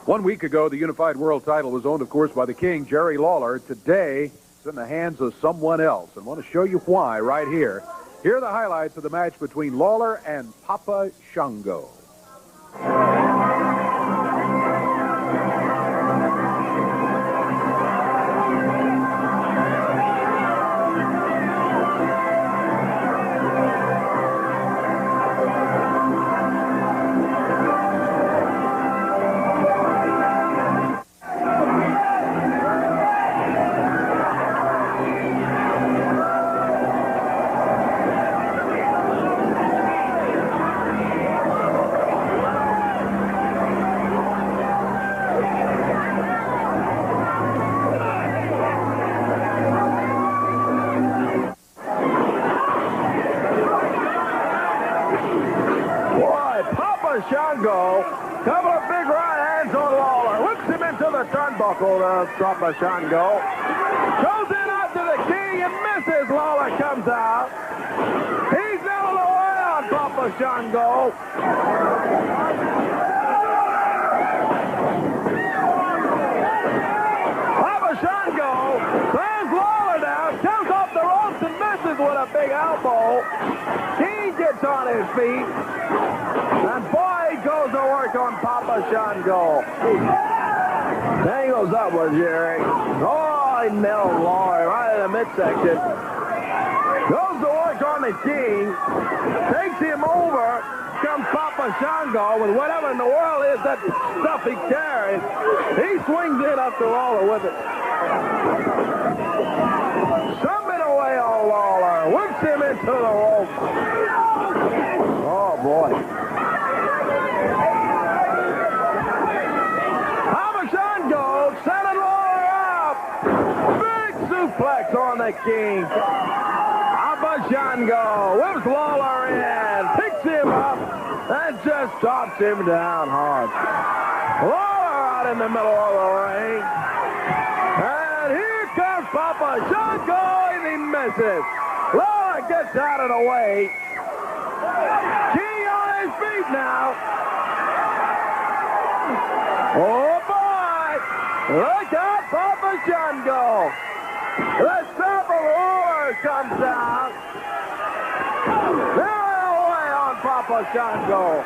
1 week ago, the unified world title was owned, of course, by the king, Jerry Lawler. Today, it's in the hands of someone else. And I want to show you why right here. Here are the highlights of the match between Lawler and Papa Shango. Shango, couple of big right hands on Lawler, whips him into the turnbuckle to Papa Shango. Goes in after the king and misses. Lawler comes out. He's nailed away on Papa Shango. Papa Shango slams Lawler down, comes off the ropes and misses with a big elbow. King gets on his feet. And boy, he goes to work on Papa Shango. Then he goes upward, Jerry. Oh, he nailed Lawler right in the midsection. Goes to work on the king. Takes him over. Comes Papa Shango with whatever in the world is that stuff he carries. He swings in up to Lawler with it. Summit away on Lawler. Whips him into the rope. Oh, boy. Suplex on the king. Papa Shango whips Lawler in, picks him up, and just drops him down hard. Lawler out in the middle of the ring. And here comes Papa Shango, and he misses. Lawler gets out of the way. King on his feet now. Oh, boy. Look out, Papa Shango. The stump of Lawler comes out. They're away on Papa Shango.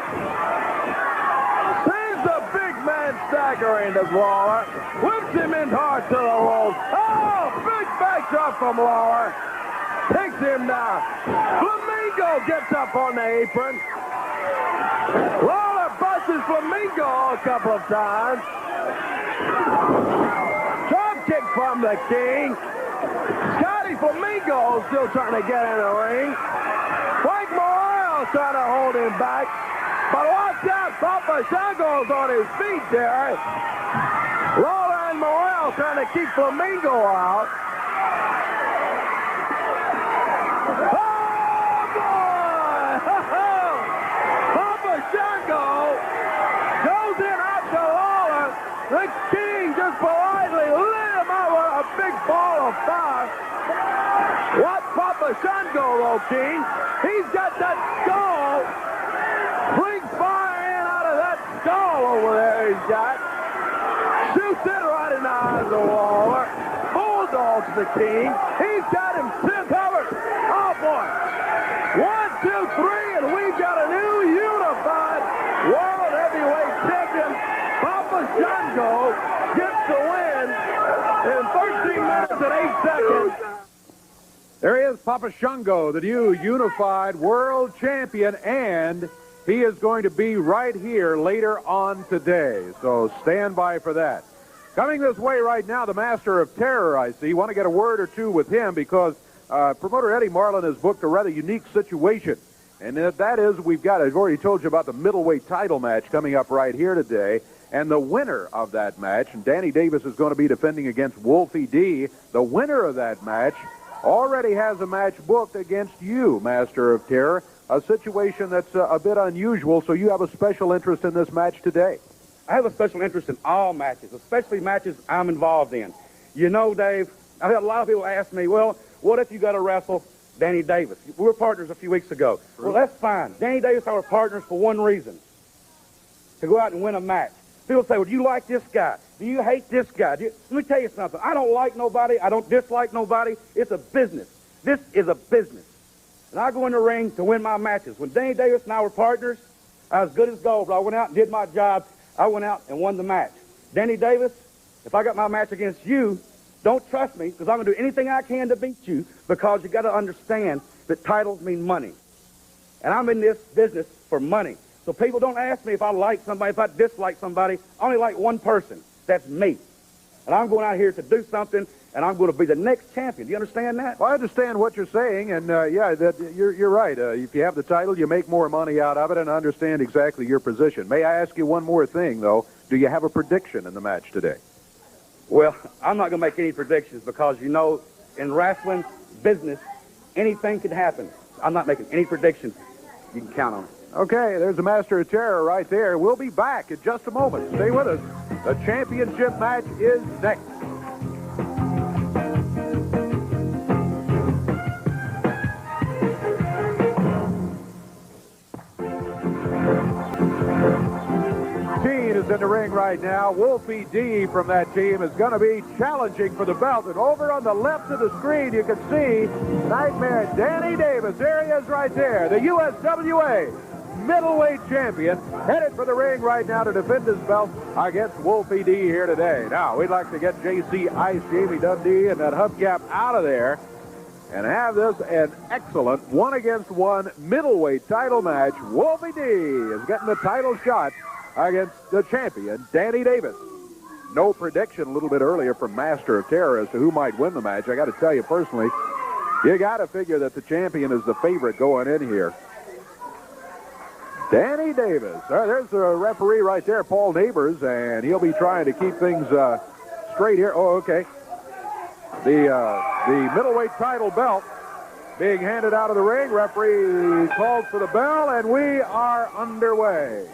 Sends the big man staggering to Lawler. Whips him in hard to the rope. Oh, big back drop from Lawler. Takes him down. Flamingo gets up on the apron. Lawler busts Flamingo a couple of times. Drop kick from the king. Scotty Flamingo still trying to get in the ring. Frank Morales trying to hold him back. But watch out, Papa Shango's on his feet there. Lawler and Morales trying to keep Flamingo out. Oh, boy! Papa Shango goes in after Lawler. The king just politely lit him out with a big ball of fire. Watch Papa Shango, though, King. He's got that skull. Brings fire in out of that skull over there he's got. Shoots it right in the eyes of Lawler. Bulldogs the king. He's got him covered. Oh, boy. 1, 2, 3, and we've got a new unified world heavyweight champion. Papa Shango gets the win in 13 minutes and 8 seconds. There he is, Papa Shango, the new unified world champion, and he is going to be right here later on today. So stand by for that. Coming this way right now, the Master of Terror, I see. Want to get a word or two with him because promoter Eddie Marlin has booked a rather unique situation. And that is, I've already told you about the middleweight title match coming up right here today. And the winner of that match, and Danny Davis is going to be defending against Wolfie D. The winner of that match already has a match booked against you, Master of Terror. A situation that's a bit unusual, so you have a special interest in this match today. I have a special interest in all matches, especially matches I'm involved in. You know, Dave, I've had a lot of people ask me, well, what if you got to wrestle Danny Davis? We were partners a few weeks ago. True. Well, that's fine. Danny Davis and I were partners for one reason, to go out and win a match. People say, well, do you like this guy? Do you hate this guy? Let me tell you something. I don't like nobody. I don't dislike nobody. It's a business. This is a business. And I go in the ring to win my matches. When Danny Davis and I were partners, I was good as gold, but I went out and did my job. I went out and won the match. Danny Davis, if I got my match against you, don't trust me, because I'm going to do anything I can to beat you, because you got to understand that titles mean money. And I'm in this business for money. So people don't ask me if I like somebody, if I dislike somebody. I only like one person. That's me. And I'm going out here to do something, and I'm going to be the next champion. Do you understand that? Well, I understand what you're saying, and you're right. If you have the title, you make more money out of it, and I understand exactly your position. May I ask you one more thing, though? Do you have a prediction in the match today? Well, I'm not going to make any predictions because, you know, in wrestling business, anything can happen. I'm not making any predictions. You can count on it. Okay, there's the Master of Terror right there. We'll be back in just a moment. Stay with us. The championship match is next. Is in the ring right now. Wolfie D from that team is going to be challenging for the belt. And over on the left of the screen, you can see Nightmare Danny Davis. There he is right there, the USWA Middleweight champion, headed for the ring right now to defend his belt against Wolfie D here today. Now, we'd like to get J.C. Ice, Jamie Dundee, and that hubcap out of there and have this an excellent one-against-one middleweight title match. Wolfie D is getting the title shot against the champion, Danny Davis. No prediction a little bit earlier from Master of Terror as to who might win the match. I got to tell you personally, you got to figure that the champion is the favorite going in here. Danny Davis. There's the referee right there, Paul Neighbors, and he'll be trying to keep things straight here. Oh, okay. The middleweight title belt being handed out of the ring. Referee calls for the bell, and we are underway.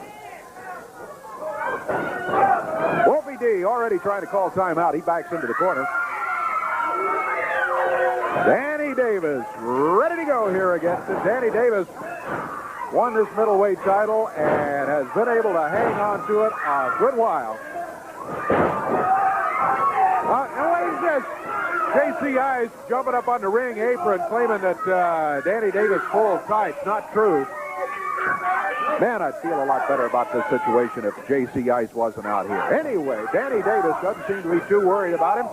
Wolfie D already trying to call timeout. He backs into the corner. Danny Davis ready to go here against it. Danny Davis won this middleweight title and has been able to hang on to it a good while. And what is this? J.C. Ice jumping up on the ring apron claiming that Danny Davis pulled tights. Not true. Man, I'd feel a lot better about this situation if J.C. Ice wasn't out here. Anyway, Danny Davis doesn't seem to be too worried about him.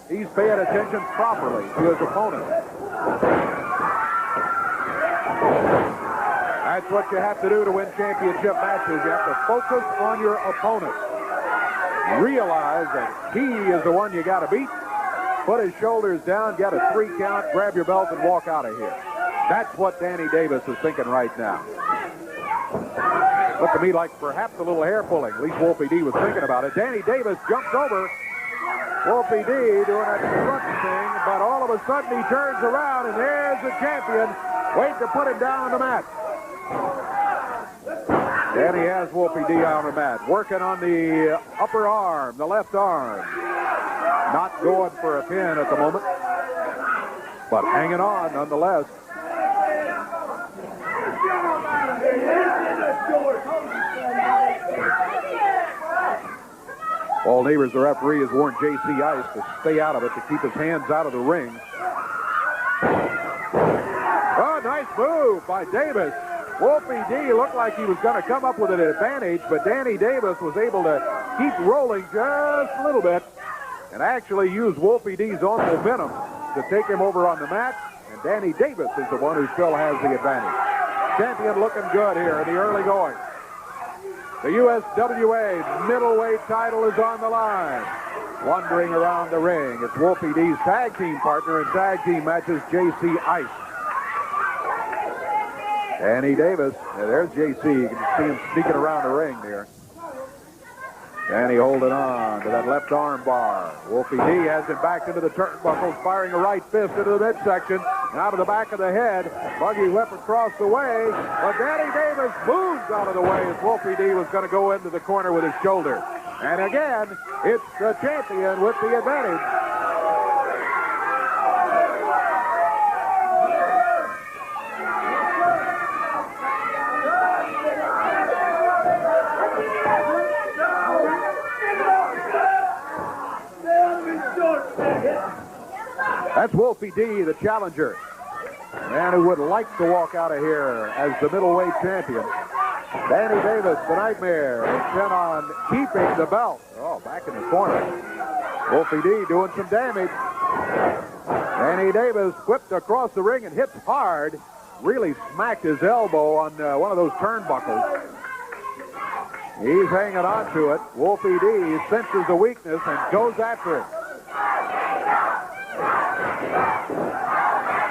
He's paying attention properly to his opponent. That's what you have to do to win championship matches. You have to focus on your opponent. Realize that he is the one you got to beat. Put his shoulders down, get a 3 count, grab your belt, and walk out of here. That's what Danny Davis is thinking right now. Looked to me like perhaps a little hair pulling. At least Wolfie D was thinking about it. Danny Davis jumps over Wolfie D doing that front thing, but all of a sudden he turns around, and there's the champion waiting to put him down on the mat. Danny has Wolfie D on the mat, working on the upper arm, the left arm. Not going for a pin at the moment, but hanging on nonetheless. Paul Neighbors, the referee, has warned J.C. Ice to stay out of it, to keep his hands out of the ring. Oh, nice move by Davis. Wolfie D looked like he was going to come up with an advantage, but Danny Davis was able to keep rolling just a little bit and actually use Wolfie D's own momentum to take him over on the mat, and Danny Davis is the one who still has the advantage. Champion looking good here in the early going. The USWA middleweight title is on the line. Wandering around the ring, it's Wolfie D's tag team partner in tag team matches, J.C. Ice. Danny Davis, there's J.C. You can see him sneaking around the ring there. Danny holding on to that left arm bar. Wolfie D has him back into the turnbuckles, firing a right fist into the midsection, and out of the back of the head. Buggy whip across the way, but Danny Davis moves out of the way as Wolfie D was going to go into the corner with his shoulder. And again, it's the champion with the advantage. That's Wolfie D, the challenger. A man who would like to walk out of here as the middleweight champion. Danny Davis, the Nightmare, intent on keeping the belt. Oh, back in the corner. Wolfie D doing some damage. Danny Davis whipped across the ring and hits hard. Really smacked his elbow on one of those turnbuckles. He's hanging on to it. Wolfie D senses the weakness and goes after it.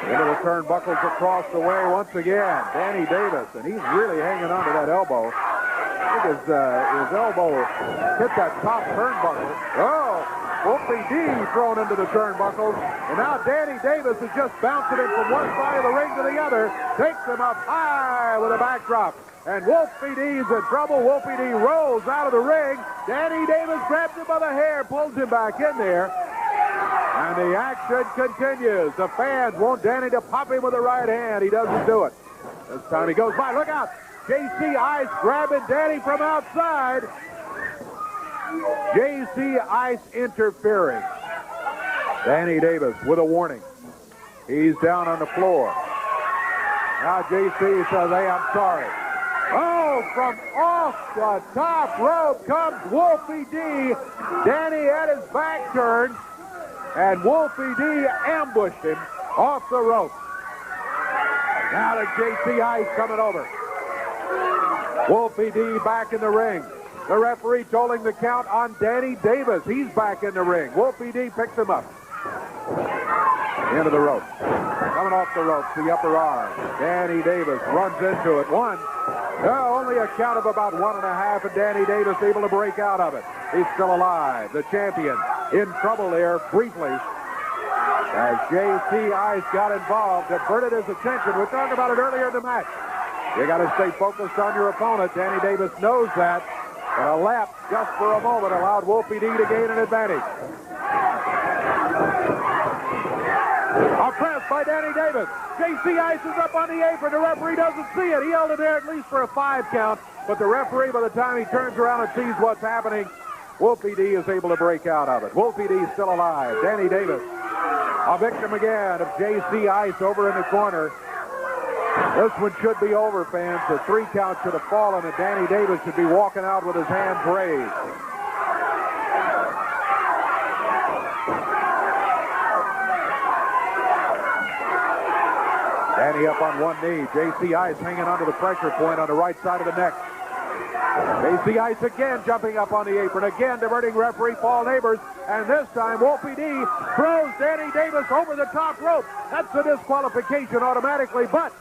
Into the turnbuckles across the way once again. Danny Davis, and he's really hanging on to that elbow. I think his elbow hit that top turnbuckle. Oh, Wolfie D thrown into the turnbuckles. And now Danny Davis is just bouncing it from one side of the ring to the other. Takes him up high with a backdrop. And Wolfie D's in trouble. Wolfie D rolls out of the ring. Danny Davis grabs him by the hair, pulls him back in there. And the action continues. The fans want Danny to pop him with the right hand. He doesn't do it. This time he goes by. Look out. J.C. Ice grabbing Danny from outside. J.C. Ice interfering. Danny Davis with a warning. He's down on the floor. Now J.C. says, hey, I'm sorry. Oh, from off the top rope comes Wolfie D. Danny had his back turned. And Wolfie D ambushed him off the rope. Now to J.C. Ice coming over. Wolfie D back in the ring. The referee tolling the count on Danny Davis. He's back in the ring. Wolfie D picks him up. Into the rope. Coming off the ropes, the upper arm. Danny Davis runs into it. One. No, only a count of about 1.5, and Danny Davis able to break out of it. He's still alive. The champion in trouble there briefly. As J.C. Ice got involved, diverted his attention. We talked about it earlier in the match. You got to stay focused on your opponent. Danny Davis knows that. But a lap just for a moment allowed Wolfie D to gain an advantage. A press by Danny Davis. J.C. Ice is up on the apron. The referee doesn't see it. He held it there at least for a 5 count. But the referee, by the time he turns around and sees what's happening, Wolfie D is able to break out of it. Wolfie D is still alive. Danny Davis, a victim again of J.C. Ice over in the corner. This one should be over, fans. The 3 count should have fallen, and Danny Davis should be walking out with his hands raised. Danny up on one knee. J.C. Ice hanging onto the pressure point on the right side of the neck. J.C. Ice again jumping up on the apron. Again diverting referee Paul Neighbors. And this time Wolfie D throws Danny Davis over the top rope. That's a disqualification automatically. But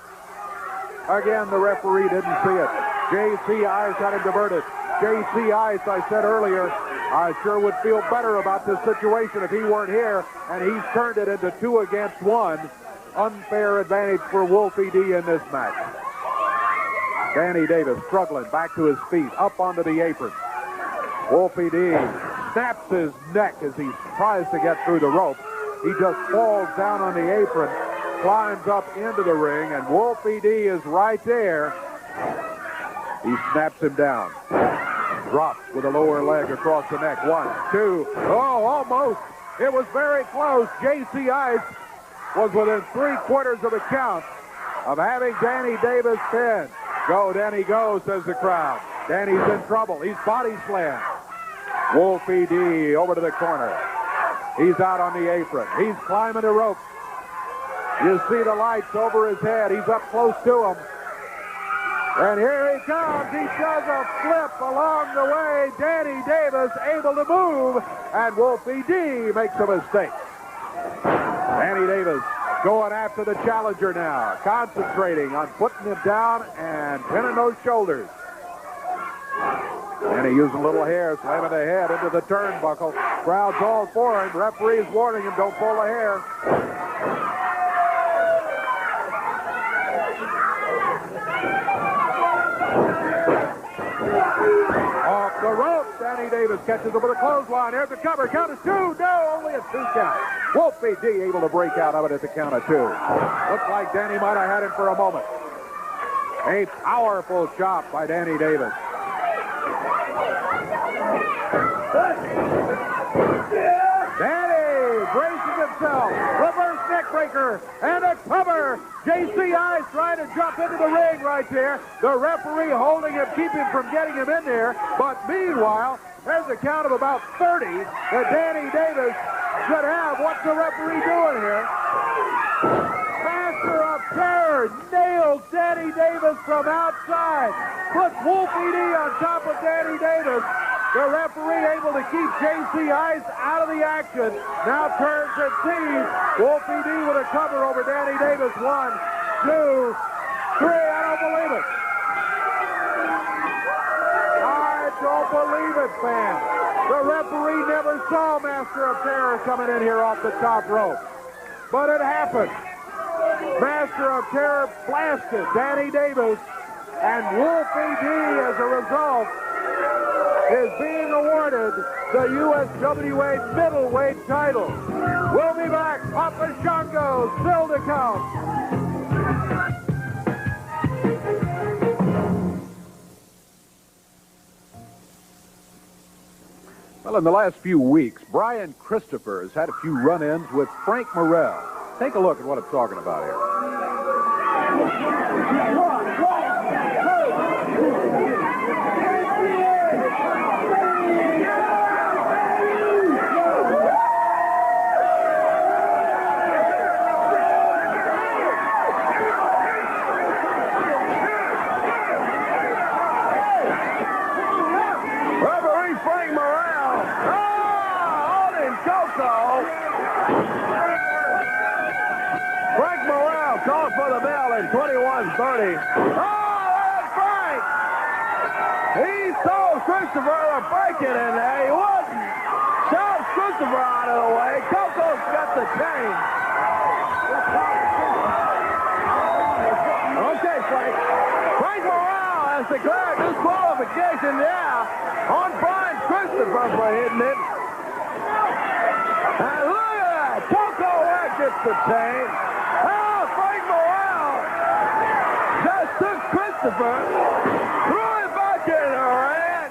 again, the referee didn't see it. J.C. Ice had him diverted. J.C. Ice, I said earlier, I sure would feel better about this situation if he weren't here. And he's turned it into 2 against 1. Unfair advantage for Wolfie D in this match. Danny Davis struggling back to his feet, up onto the apron. Wolfie D snaps his neck as he tries to get through the rope. He just falls down on the apron, climbs up into the ring, and Wolfie D is right there. He snaps him down. Drops with a lower leg across the neck. 1, 2. Oh, almost. It was very close. J.C. Ice was within 3/4 of a count of having Danny Davis pinned. Go, Danny, go, says the crowd. Danny's in trouble. He's body slammed. Wolfie D over to the corner. He's out on the apron. He's climbing the ropes. You see the lights over his head. He's up close to him. And here he comes. He does a flip along the way. Danny Davis able to move. And Wolfie D makes a mistake. Danny Davis going after the challenger now, concentrating on putting him down and pinning those shoulders. And he using a little hair, slamming the head into the turnbuckle. Crowd's all for him. Referee's warning him, don't pull the hair. Off the rope, Danny Davis catches him with a clothesline. There's the cover. Count is 2. No, only a 2 count. Wolfie D able to break out of it at the count of 2. Looks like Danny might have had him for a moment. A powerful chop by Danny Davis. Danny bracing himself. Reverse neckbreaker and a cover. J.C. Ice trying to jump into the ring right there. The referee holding him, keeping him from getting him in there. But meanwhile, there's a count of about 30 that Danny Davis should have. What's the referee doing here? Master of Terror nails Danny Davis from outside. Puts Wolfie D on top of Danny Davis. The referee able to keep J.C. Ice out of the action. Now turns and sees Wolfie D with a cover over Danny Davis. 1, 2, 3. I don't believe it. I don't believe it, fans. The referee never saw Master of Terror coming in here off the top rope. But it happened. Master of Terror blasted Danny Davis, and Wolfie D, as a result, is being awarded the USWA Middleweight title. We'll be back. Papa Shango still to come. Well, in the last few weeks, Brian Christopher has had a few run-ins with Frank Morrell. Take a look at what I'm talking about here. Referee Frank Morrell. Holding Coco. Frank Morrell calls for the bell in 21:30. That's Frank! He told Christopher to break it in there. He wouldn't. Shoves Christopher out of the way. Coco's got the chain. Okay, Frank. Frank Morrell has declared disqualification now on Brian Christopher for hitting it. And look at that. Coco gets the chain. Frank Morrell just took Christopher, threw it back in the ring.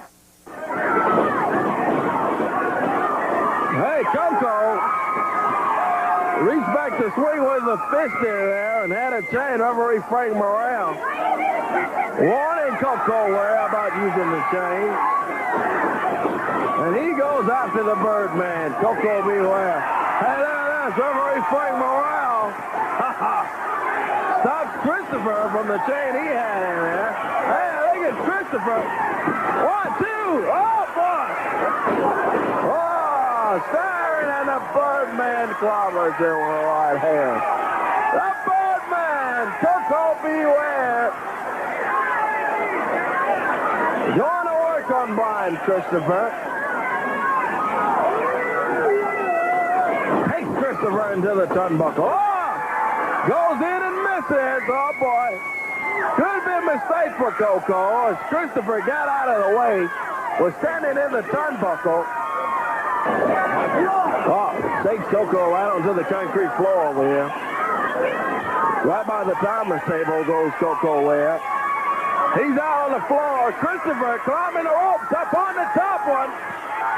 Hey, Coco reached back to swing with the fist in there and had a chain. Referee Frank Morrell warning Coco Ware about using the chain. And he goes after the Birdman. Coco beware. Hey, there it is. Referee Frank Morrell stops Christopher from the chain he had in there. Hey, look at Christopher. 1, 2. Oh, boy. Oh, staring at the Birdman clobbers in with the right hand. The Birdman. Coco beware. Going to work on Brian Christopher. Takes Christopher into the turnbuckle. Oh! Goes in and misses. Oh, boy. Could be a mistake for Coco as Christopher got out of the way. Was standing in the turnbuckle. Oh, takes Coco right onto the concrete floor over here. Right by the timer's table goes Coco there. He's out on the floor. Christopher climbing the ropes up on the top one.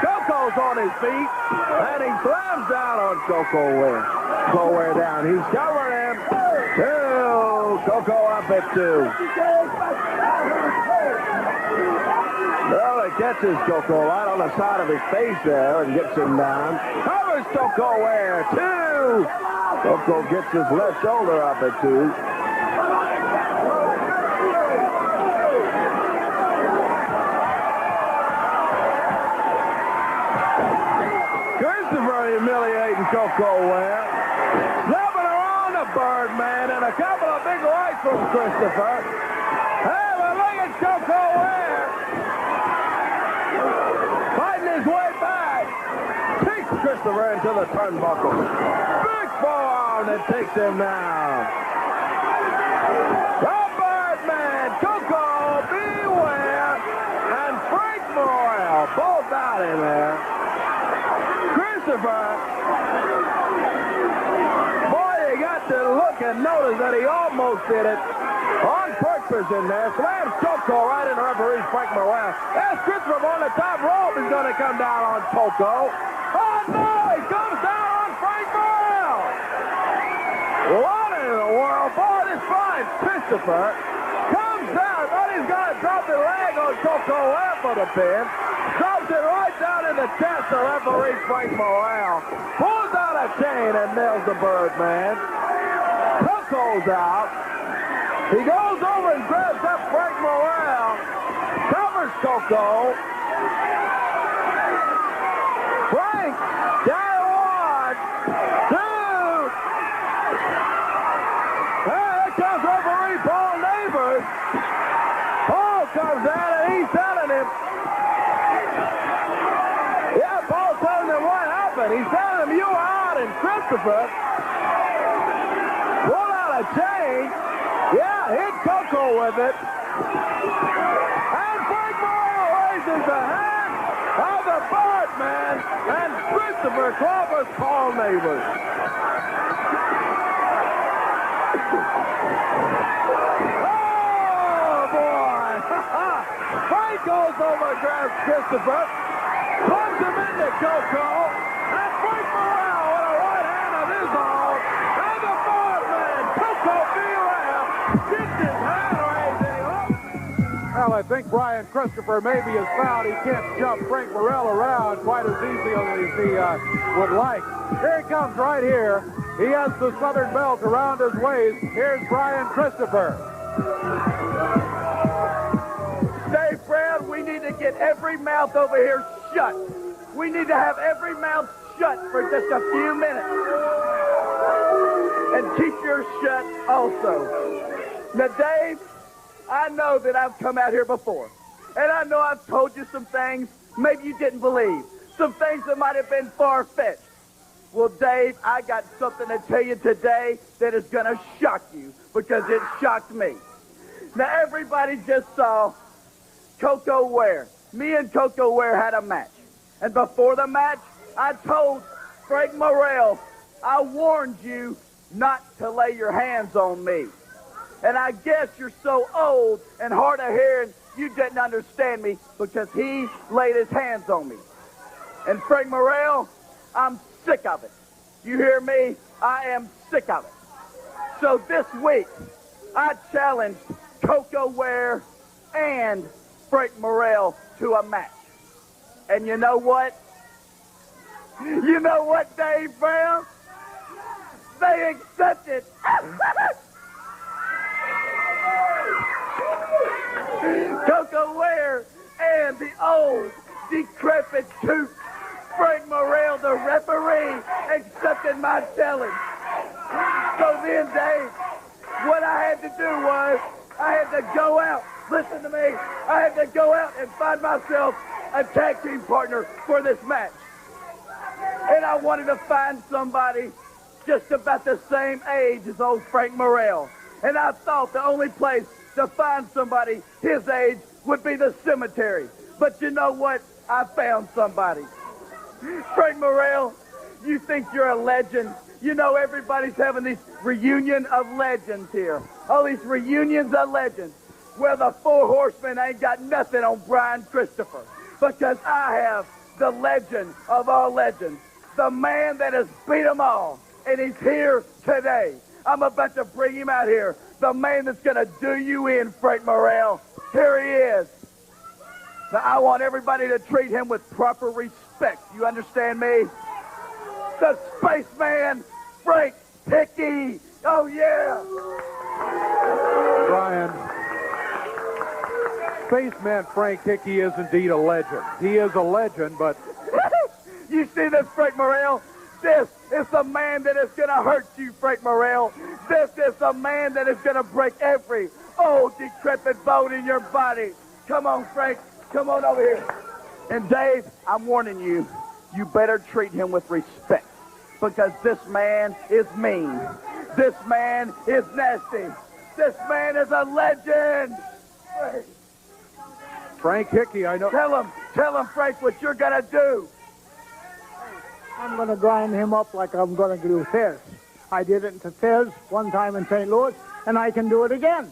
Coco's on his feet, and he slams down on Coco Ware. Coco Ware down. He's covering him. 2. Coco up at 2. Well, it catches Coco right on the side of his face there and gets him down. Covers Coco Ware. 2. Coco gets his left shoulder up at 2. Humiliating Coco Ware. Slapping around the Birdman and a couple of big rights from Christopher. Hey, but look at Coco Ware. Fighting his way back. Takes Christopher into the turnbuckle. Big forearm that takes him down. The Birdman, Coco, beware, and Frank Morrell both out in there. Christopher, boy, you got to look and notice that he almost did it on purpose in there. Slams Coco right in the referee Frank Morrell. There's Christopher on the top rope. He's going to come down on Coco. Oh, no, he comes down on Frank Morrell. What in the world? Boy, this fine Christopher comes out. Thought he's going to drop the leg on Coco Ware for the pin. Drops it right down in the chest of referee Frank Morrell. Pulls out a chain and nails the Birdman. Coco's out. He goes over and grabs up Frank Morrell. Covers Coco. Frank down 1, 2. Hey, here comes referee Paul Neighbors. Paul comes out and he's telling him. Yeah, Paul's telling him what happened. He's telling him you were out, and Christopher pulled out a chain. Yeah, hit Coco with it. And Frank Morrell raises the hand of the Birdman, and Christopher clobbers Paul Neighbors. Oh, boy. Frank goes over and grabs Christopher, plunges him into Coco, and Frank Morrell with a right hand of his own, and the Birdman, Coco Villarreal, gets his hand raising up. Well, I think Brian Christopher maybe has found he can't jump Frank Morrell around quite as easily as he would like. Here he comes right here. He has the Southern belt around his waist. Here's Brian Christopher. Dave Brown, we need to get every mouth over here shut. We need to have every mouth shut for just a few minutes. And keep yours shut also. Now, Dave, I know that I've come out here before. And I know I've told you some things maybe you didn't believe. Some things that might have been far-fetched. Well, Dave, I got something to tell you today that is going to shock you because it shocked me. Now, everybody just saw Coco Ware. Me and Coco Ware had a match. And before the match, I told Frank Morrell, I warned you not to lay your hands on me. And I guess you're so old and hard of hearing you didn't understand me because he laid his hands on me. And Frank Morrell, I'm sick of it. You hear me? I am sick of it. So this week, I challenged Coco Ware and Frank Morrell to a match. And you know what? You know what, Dave Brown? They accepted. Coco Ware and the old, decrepit coot Frank Morrell, the referee, accepted my challenge. So then, Dave, what I had to do was I had to go out. Listen to me. I had to go out and find myself a tag team partner for this match. And I wanted to find somebody just about the same age as old Frank Morrell. And I thought the only place to find somebody his age would be the cemetery. But you know what? I found somebody. Frank Morrell, you think you're a legend. You know everybody's having this reunion of legends here. All these reunions of legends. Well, the Four Horsemen ain't got nothing on Brian Christopher. Because I have the legend of all legends. The man that has beat them all. And he's here today. I'm about to bring him out here. The man that's going to do you in, Frank Morrell. Here he is. Now, I want everybody to treat him with proper respect. You understand me? The spaceman, Frank Hickey. Oh, yeah. Brian, spaceman Frank Hickey is indeed a legend. He is a legend, but... You see this, Frank Morrell? This is the man that is going to hurt you, Frank Morrell. This is the man that is going to break every old, decrepit bone in your body. Come on, Frank. Come on over here. And Dave, I'm warning you, you better treat him with respect. Because this man is mean. This man is nasty. This man is a legend. Frank Hickey, I know... Tell him, Frank, what you're going to do. I'm going to grind him up like I'm going to do Fez. I did it to Fez one time in St. Louis, and I can do it again.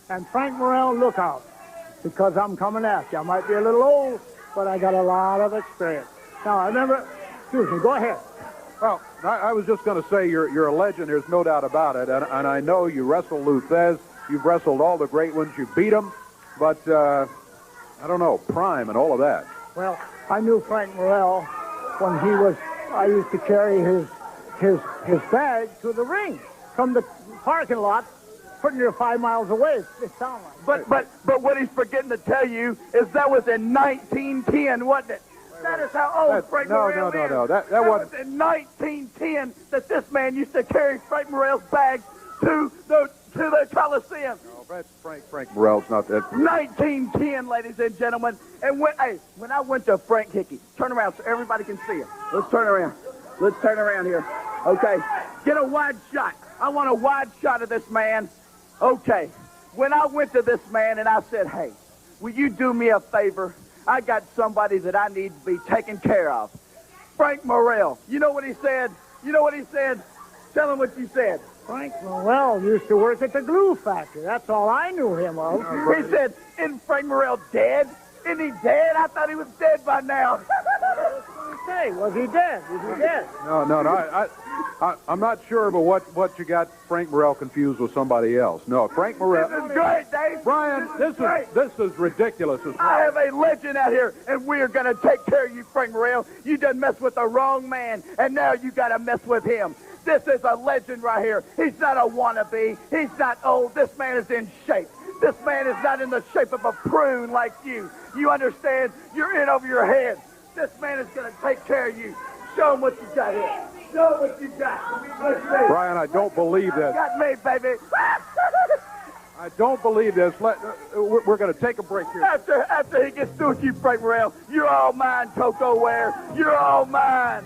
And Frank Morrell, look out, because I'm coming after you. I might be a little old, but I got a lot of experience. Now, I remember... Excuse me, go ahead. Well, I was just going to say you're a legend. There's no doubt about it. And I know you wrestled Luthez. You've wrestled all the great ones. You beat them. But, I don't know, Prime and all of that. Well, I knew Frank Morrell when I used to carry his bag to the ring from the parking lot, pretty near 5 miles away. It sounds like. But what he's forgetting to tell you is that was in 1910, wasn't it? That is how old Frank Morrell is. No. That was in 1910 that this man used to carry Frank Morrell's bag to the Coliseum. No, Frank Morrell's not that. 1910, ladies and gentlemen. And when I went to Frank Hickey, turn around so everybody can see him. Let's turn around. Let's turn around here. Okay. Get a wide shot. I want a wide shot of this man. Okay. When I went to this man and I said, hey, will you do me a favor? I got somebody that I need to be taken care of. Frank Morrell. You know what he said? Tell him what you said. Frank Morrell used to work at the glue factory. That's all I knew him of. He said, isn't Frank Morrell dead? Isn't he dead? I thought he was dead by now. Say, was he dead? Is he dead? No. I'm not sure, but what you got Frank Morrell confused with somebody else. No, Frank Morrell. This is great, Dave. Brian, this is ridiculous. I have a legend out here, and we are going to take care of you, Frank Morrell. You done messed with the wrong man, and now you got to mess with him. This is a legend right here. He's not a wannabe. He's not old. This man is in shape. This man is not in the shape of a prune like you. You understand? You're in over your head. This man is going to take care of you. Show him what you got here. Show him what you got. Let's see. Brian, I don't believe this. Got me, baby. I don't believe this. We're going to take a break here. After he gets through with you, Frank Morrell, you're all mine, Coco Ware. You're all mine.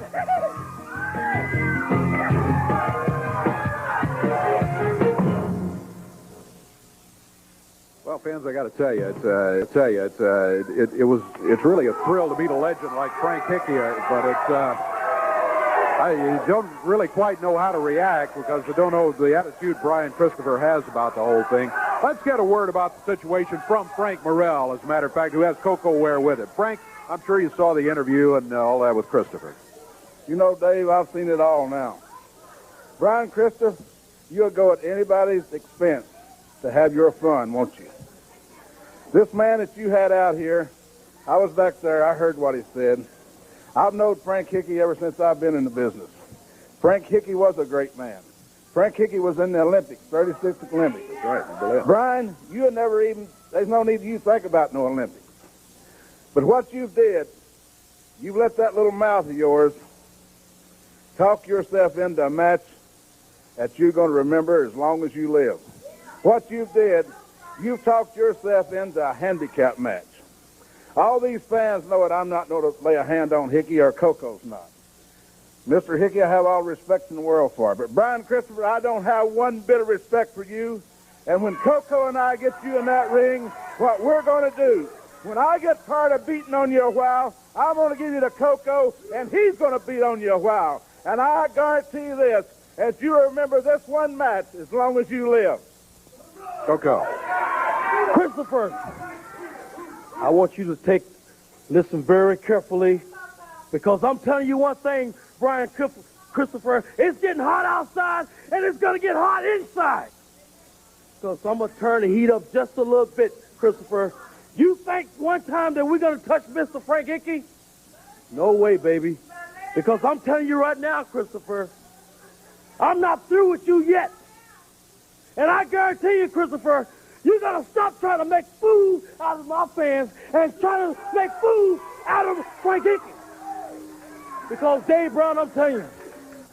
Well, fans, I got to tell you, it's really a thrill to meet a legend like Frank Hickey, but you don't really quite know how to react because you don't know the attitude Brian Christopher has about the whole thing. Let's get a word about the situation from Frank Morrell, as a matter of fact, who has Coco Ware with him. Frank, I'm sure you saw the interview and all that with Christopher. You know, Dave, I've seen it all now. Brian Christopher, you'll go at anybody's expense to have your fun, won't you? This man that you had out here, I was back there, I heard what he said. I've known Frank Hickey ever since I've been in the business. Frank Hickey was a great man. Frank Hickey was in the Olympics, 36th Olympics. That's right. Brian, you never even, there's no need you think about no Olympics. But what you did, you let that little mouth of yours talk yourself into a match that you're going to remember as long as you live. What you did, you talked yourself into a handicap match. All these fans know it. I'm not going to lay a hand on Hickey, or Coco's not. Mr. Hickey, I have all respect in the world for. But Brian Christopher, I don't have one bit of respect for you. And when Coco and I get you in that ring, what we're going to do, when I get tired of beating on you a while, I'm going to give you the Coco, and he's going to beat on you a while. And I guarantee this, that you remember this one match as long as you live. Coco. Christopher, I want you to listen very carefully, because I'm telling you one thing, Brian Christopher, it's getting hot outside, and it's going to get hot inside. So I'm going to turn the heat up just a little bit, Christopher. You think one time that we're going to touch Mr. Frank Hickey? No way, baby. Because I'm telling you right now, Christopher, I'm not through with you yet. And I guarantee you, Christopher, you got to stop trying to make fool out of my fans and try to make fool out of Frank Hickey. Because, Dave Brown, I'm telling you,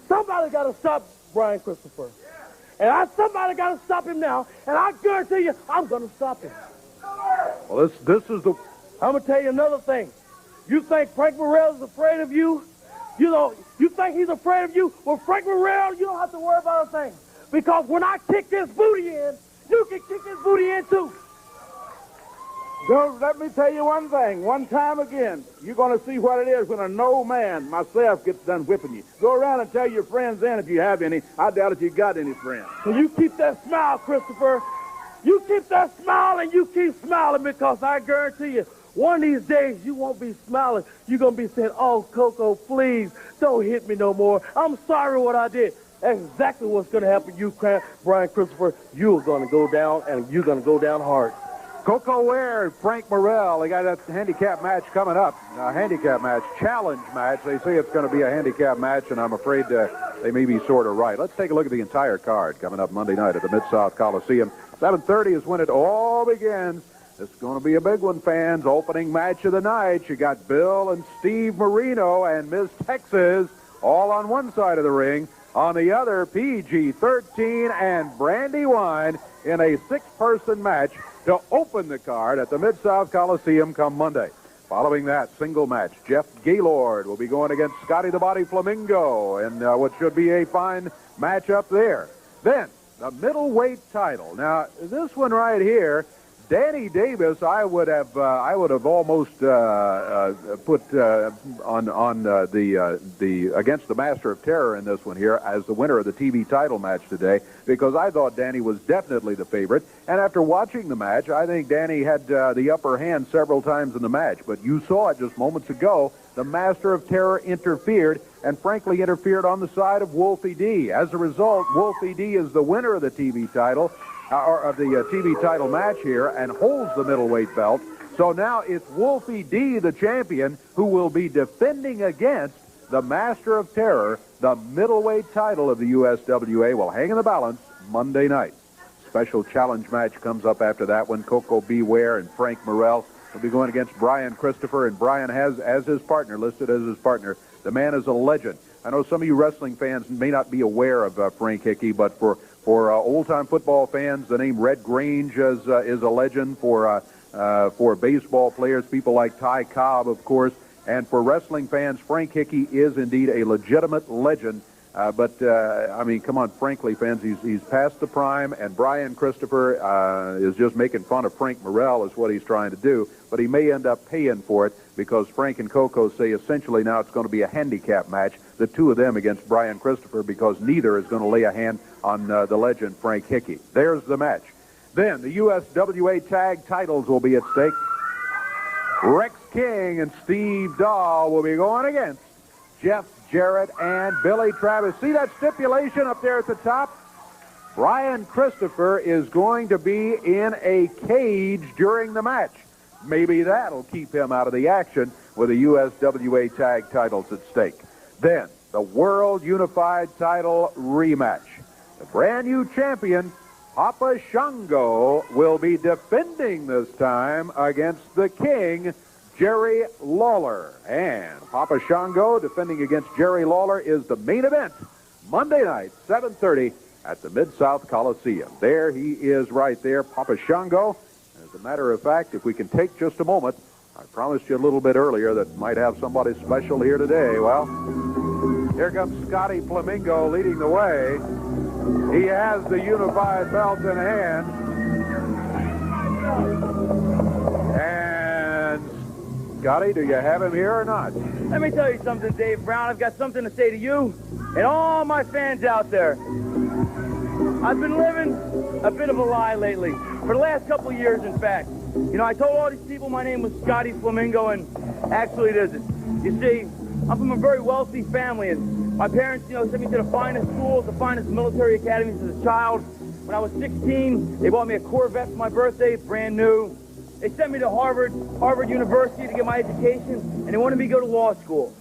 somebody got to stop Brian Christopher. And somebody got to stop him now, and I guarantee you, I'm going to stop him. Well, this is the... I'm going to tell you another thing. You think Frank Morrell is afraid of you? You think he's afraid of you? Well, Frank Morrell, you don't have to worry about a thing. Because when I kick this booty in, you can kick this booty in too. So let me tell you one thing. One time again, you're going to see what it is when an old man, myself, gets done whipping you. Go around and tell your friends then, if you have any. I doubt if you got any friends. So you keep that smile, Christopher. You keep that smile and you keep smiling, because I guarantee you, One of these days, you won't be smiling. You're going to be saying, oh, Coco, please, don't hit me no more. I'm sorry what I did. That's exactly what's going to happen to you, Brian Christopher. You're going to go down, and you're going to go down hard. Coco Ware, Frank Morrell. They got a handicap match coming up. A handicap match, challenge match. They say it's going to be a handicap match, and I'm afraid they may be sort of right. Let's take a look at the entire card coming up Monday night at the Mid-South Coliseum. 7:30 is when it all begins. It's going to be a big one, fans. Opening match of the night. You got Bill and Steve Marino and Miss Texas all on one side of the ring. On the other, PG-13 and Brandywine in a six-person match to open the card at the Mid-South Coliseum come Monday. Following that single match, Jeff Gaylord will be going against Scotty the Body Flamingo in what should be a fine matchup there. Then, the middleweight title. Now, this one right here, Danny Davis, I would have almost put on the against the Master of Terror in this one here as the winner of the TV title match today, because I thought Danny was definitely the favorite. And after watching the match, I think Danny had the upper hand several times in the match. But you saw it just moments ago. The Master of Terror interfered, and frankly interfered on the side of Wolfie D. As a result, Wolfie D is the winner of the TV title. Or of the TV title match here, and holds the middleweight belt. So now it's Wolfie D, the champion, who will be defending against the Master of Terror. The middleweight title of the USWA will hang in the balance Monday night. Special challenge match comes up after that one. Coco Beware and Frank Morrell will be going against Brian Christopher, and Brian has as his partner, listed as his partner. The man is a legend. I know some of you wrestling fans may not be aware of Frank Hickey, but for old-time football fans, the name Red Grange is a legend. For baseball players, people like Ty Cobb, of course, and for wrestling fans, Frank Hickey is indeed a legitimate legend. I mean, come on, frankly, fans, he's past the prime, and Brian Christopher is just making fun of Frank Morrell is what he's trying to do, but he may end up paying for it because Frank and Coco say essentially now it's going to be a handicap match, the two of them against Brian Christopher, because neither is going to lay a hand on the legend Frank Hickey. There's the match. Then the USWA tag titles will be at stake. Rex King and Steve Dahl will be going against Jeff Jarrett and Billy Travis. See that stipulation up there at the top? Brian Christopher is going to be in a cage during the match. Maybe that'll keep him out of the action with the USWA tag titles at stake. Then, the World Unified title rematch. The brand new champion, Papa Shango, will be defending this time against the King, Jerry Lawler. And Papa Shango defending against Jerry Lawler is the main event Monday night, 7:30 at the Mid-South Coliseum. There he is right there, Papa Shango. As a matter of fact, if we can take just a moment, I promised you a little bit earlier that might have somebody special here today. Well, here comes Scotty Flamingo leading the way. He has the unified belt in hand. And Scotty, do you have him here or not? Let me tell you something, Dave Brown. I've got something to say to you and all my fans out there. I've been living a bit of a lie lately. For the last couple of years, in fact. You know, I told all these people my name was Scotty Flamingo, and actually it isn't. You see, I'm from a very wealthy family, and my parents, sent me to the finest schools, the finest military academies as a child. When I was 16, they bought me a Corvette for my birthday, brand new. They sent me to Harvard University to get my education, and they wanted me to go to law school.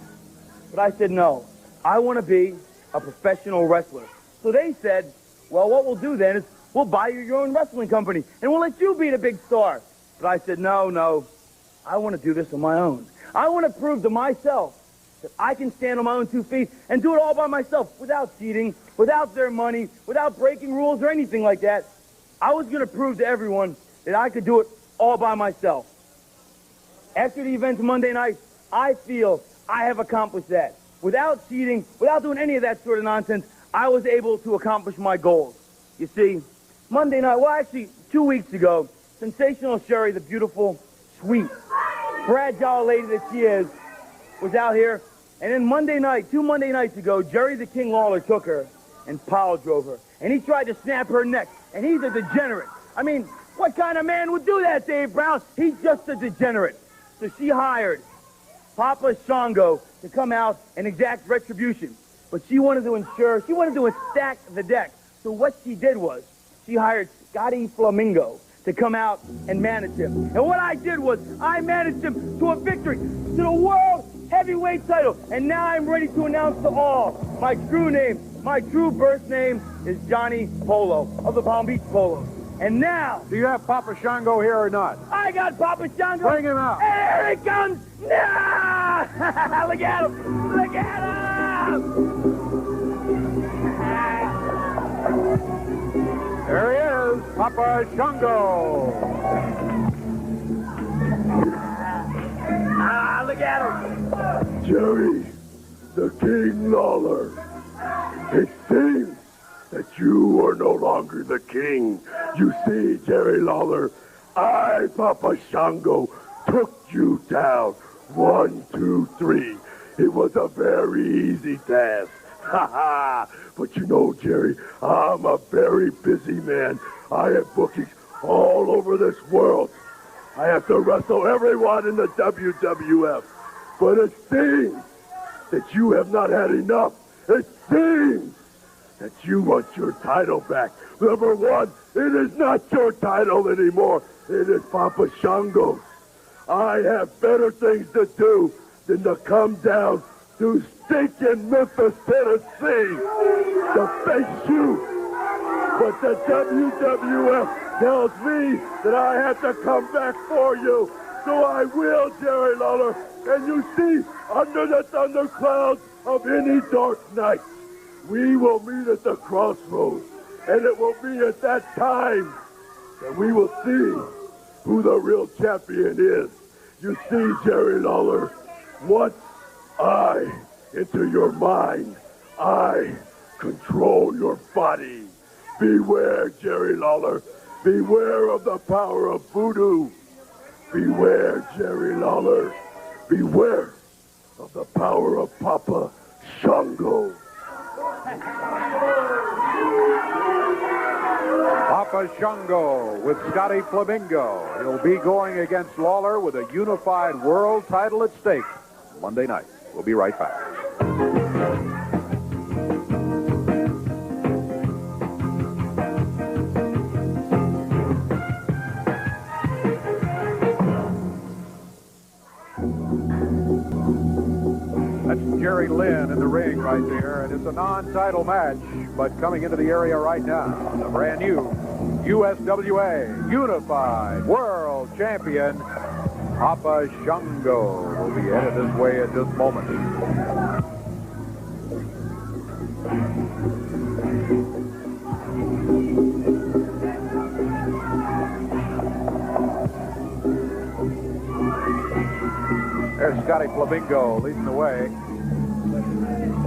But I said, no, I want to be a professional wrestler. So they said, well, what we'll do then is we'll buy you your own wrestling company, and we'll let you be the big star. But I said, no, I want to do this on my own. I want to prove to myself that I can stand on my own 2 feet and do it all by myself without cheating, without their money, without breaking rules or anything like that. I was going to prove to everyone that I could do it all by myself. After the event Monday night, I feel I have accomplished that. Without cheating, without doing any of that sort of nonsense, I was able to accomplish my goals. You see, Monday night, well, actually, 2 weeks ago, Sensational Sherry, the beautiful, sweet, fragile lady that she is, was out here. And then Monday night, 2 Monday nights ago, Jerry the King Lawler took her, and Polo drove her. And he tried to snap her neck, and he's a degenerate. I mean, what kind of man would do that, Dave Brown? He's just a degenerate. So she hired Papa Shango to come out and exact retribution. But she wanted to stack the deck. So what she did was, she hired Scotty Flamingo to come out and manage him. And what I did was, I managed him to a victory, to the World Heavyweight title. And now I'm ready to announce to all, my true birth name is Johnny Polo of the Palm Beach Polo. And now, Do you have Papa Shango here or not? I got Papa Shango. Bring him out. And here he comes. No! Look at him. Look at him. There he is, Papa Shango. Look at him. Jerry, the King Lawler. It seems that you are no longer the king. You see, Jerry Lawler, I, Papa Shango, took you down. 1, 2, 3. It was a very easy task. Ha ha! But you know, Jerry, I'm a very busy man. I have bookings all over this world. I have to wrestle everyone in the WWF. But it seems that you have not had enough. It seems that you want your title back. Number one, it is not your title anymore. It is Papa Shango's. I have better things to do than to come down to stinking Memphis, Tennessee to face you. But the WWF tells me that I have to come back for you. So I will, Jerry Lawler. And you see, under the thunderclouds of any dark night, we will meet at the crossroads. And it will be at that time that we will see who the real champion is. You see, Jerry Lawler, once I enter your mind, I control your body. Beware, Jerry Lawler. Beware of the power of voodoo. Beware, Jerry Lawler. Beware of the power of Papa Shango. Papa Shango with Scotty Flamingo. He'll be going against Lawler with a unified world title at stake Monday night. We'll be right back. That's Jerry Lynn in the ring right there, and it's a non-title match, but coming into the area right now, the brand new USWA Unified World Champion, Papa Shango, will be headed this way at this moment. There's Scotty Flamingo leading the way.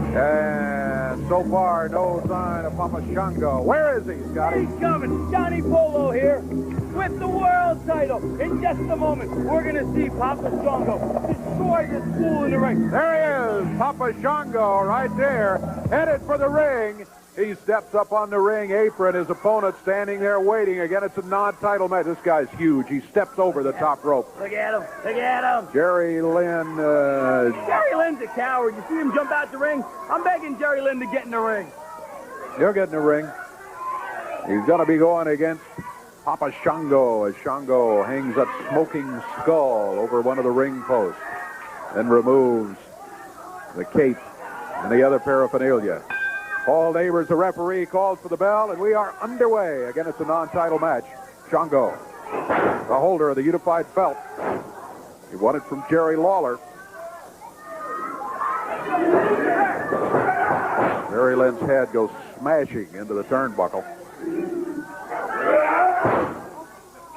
And so far, no sign of Papa Shango. Where is he, Scotty? He's coming. Johnny Polo here with the world title. In just a moment, we're going to see Papa Shango destroy this fool in the ring. There he is, Papa Shango right there, headed for the ring. He steps up on the ring apron. His opponent standing there waiting. Again, it's a non-title match. This guy's huge. He steps over the top rope. Look at him. Look at him. Jerry Lynn. Jerry Lynn's a coward. You see him jump out the ring? I'm begging Jerry Lynn to get in the ring. He'll get in the ring. He's going to be going against Papa Shango as Shango hangs that smoking skull over one of the ring posts and removes the cape and the other paraphernalia. Paul Neighbors, the referee, calls for the bell, and we are underway. Again, it's a non-title match. Shango, the holder of the unified belt. He won it from Jerry Lawler. Jerry Lynn's head goes smashing into the turnbuckle.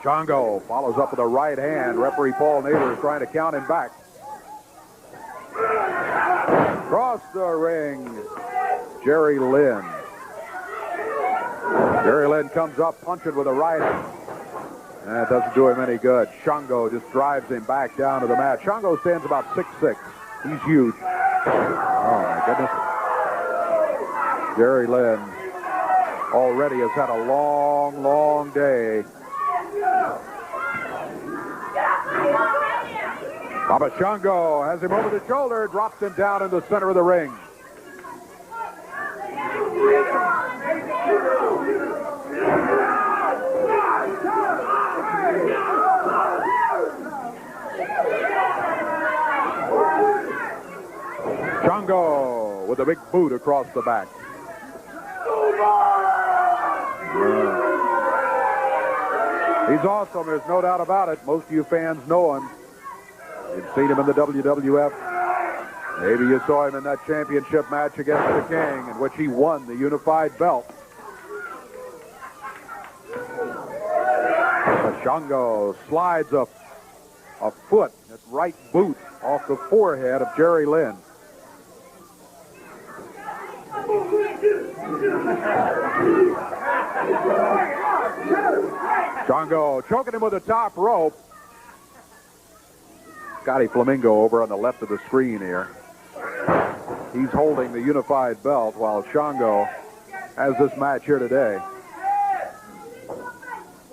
Shango follows up with a right hand. Referee Paul Neighbors trying to count him back. Across the ring, Jerry Lynn. Jerry Lynn comes up punching with a right hand. That doesn't do him any good. Shango just drives him back down to the mat. Shango stands about 6'6". He's huge. Oh, my goodness. Jerry Lynn already has had a long, long day. Papa Shango has him over the shoulder, drops him down in the center of the ring. Shango with a big boot across the back. He's awesome, there's no doubt about it. Most of you fans know him. You've seen him in the WWF. Maybe you saw him in that championship match against the King, in which he won the unified belt. Shango slides a foot, that right boot, off the forehead of Jerry Lynn. Shango choking him with the top rope. Scotty Flamingo over on the left of the screen here. He's holding the unified belt while Shango has this match here today.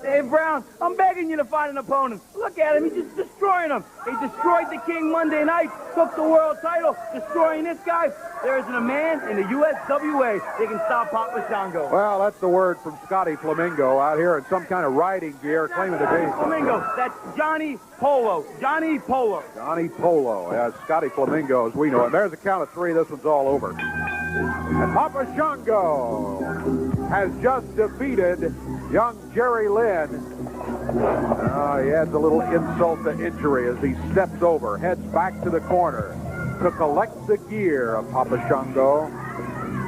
Dave Brown, I'm begging you to find an opponent. Look at him. He's just destroying him. He destroyed the King Monday night, took the world title, destroying this guy. There isn't a man in the USWA that can stop Papa Shango. Well, that's the word from Scotty Flamingo out here in some kind of riding gear, claiming to be... Flamingo, that's Johnny Polo. Johnny Polo. Johnny Polo. Yeah, Scotty Flamingo, as we know him. There's a count of three. This one's all over. And Papa Shango has just defeated young Jerry Lynn. He adds a little insult to injury as he steps over, heads back to the corner to collect the gear of Papa Shango.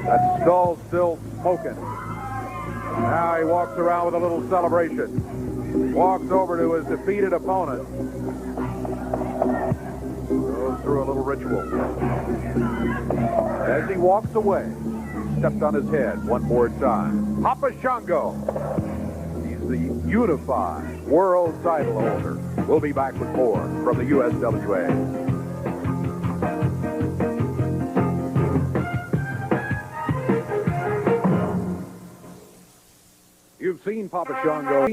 That skull's still smoking. Now he walks around with a little celebration. Walks over to his defeated opponent. Goes through a little ritual. As he walks away, he stepped on his head one more time. Papa Shango. He's the unified world title holder. We'll be back with more from the USWA. You've seen Papa Shango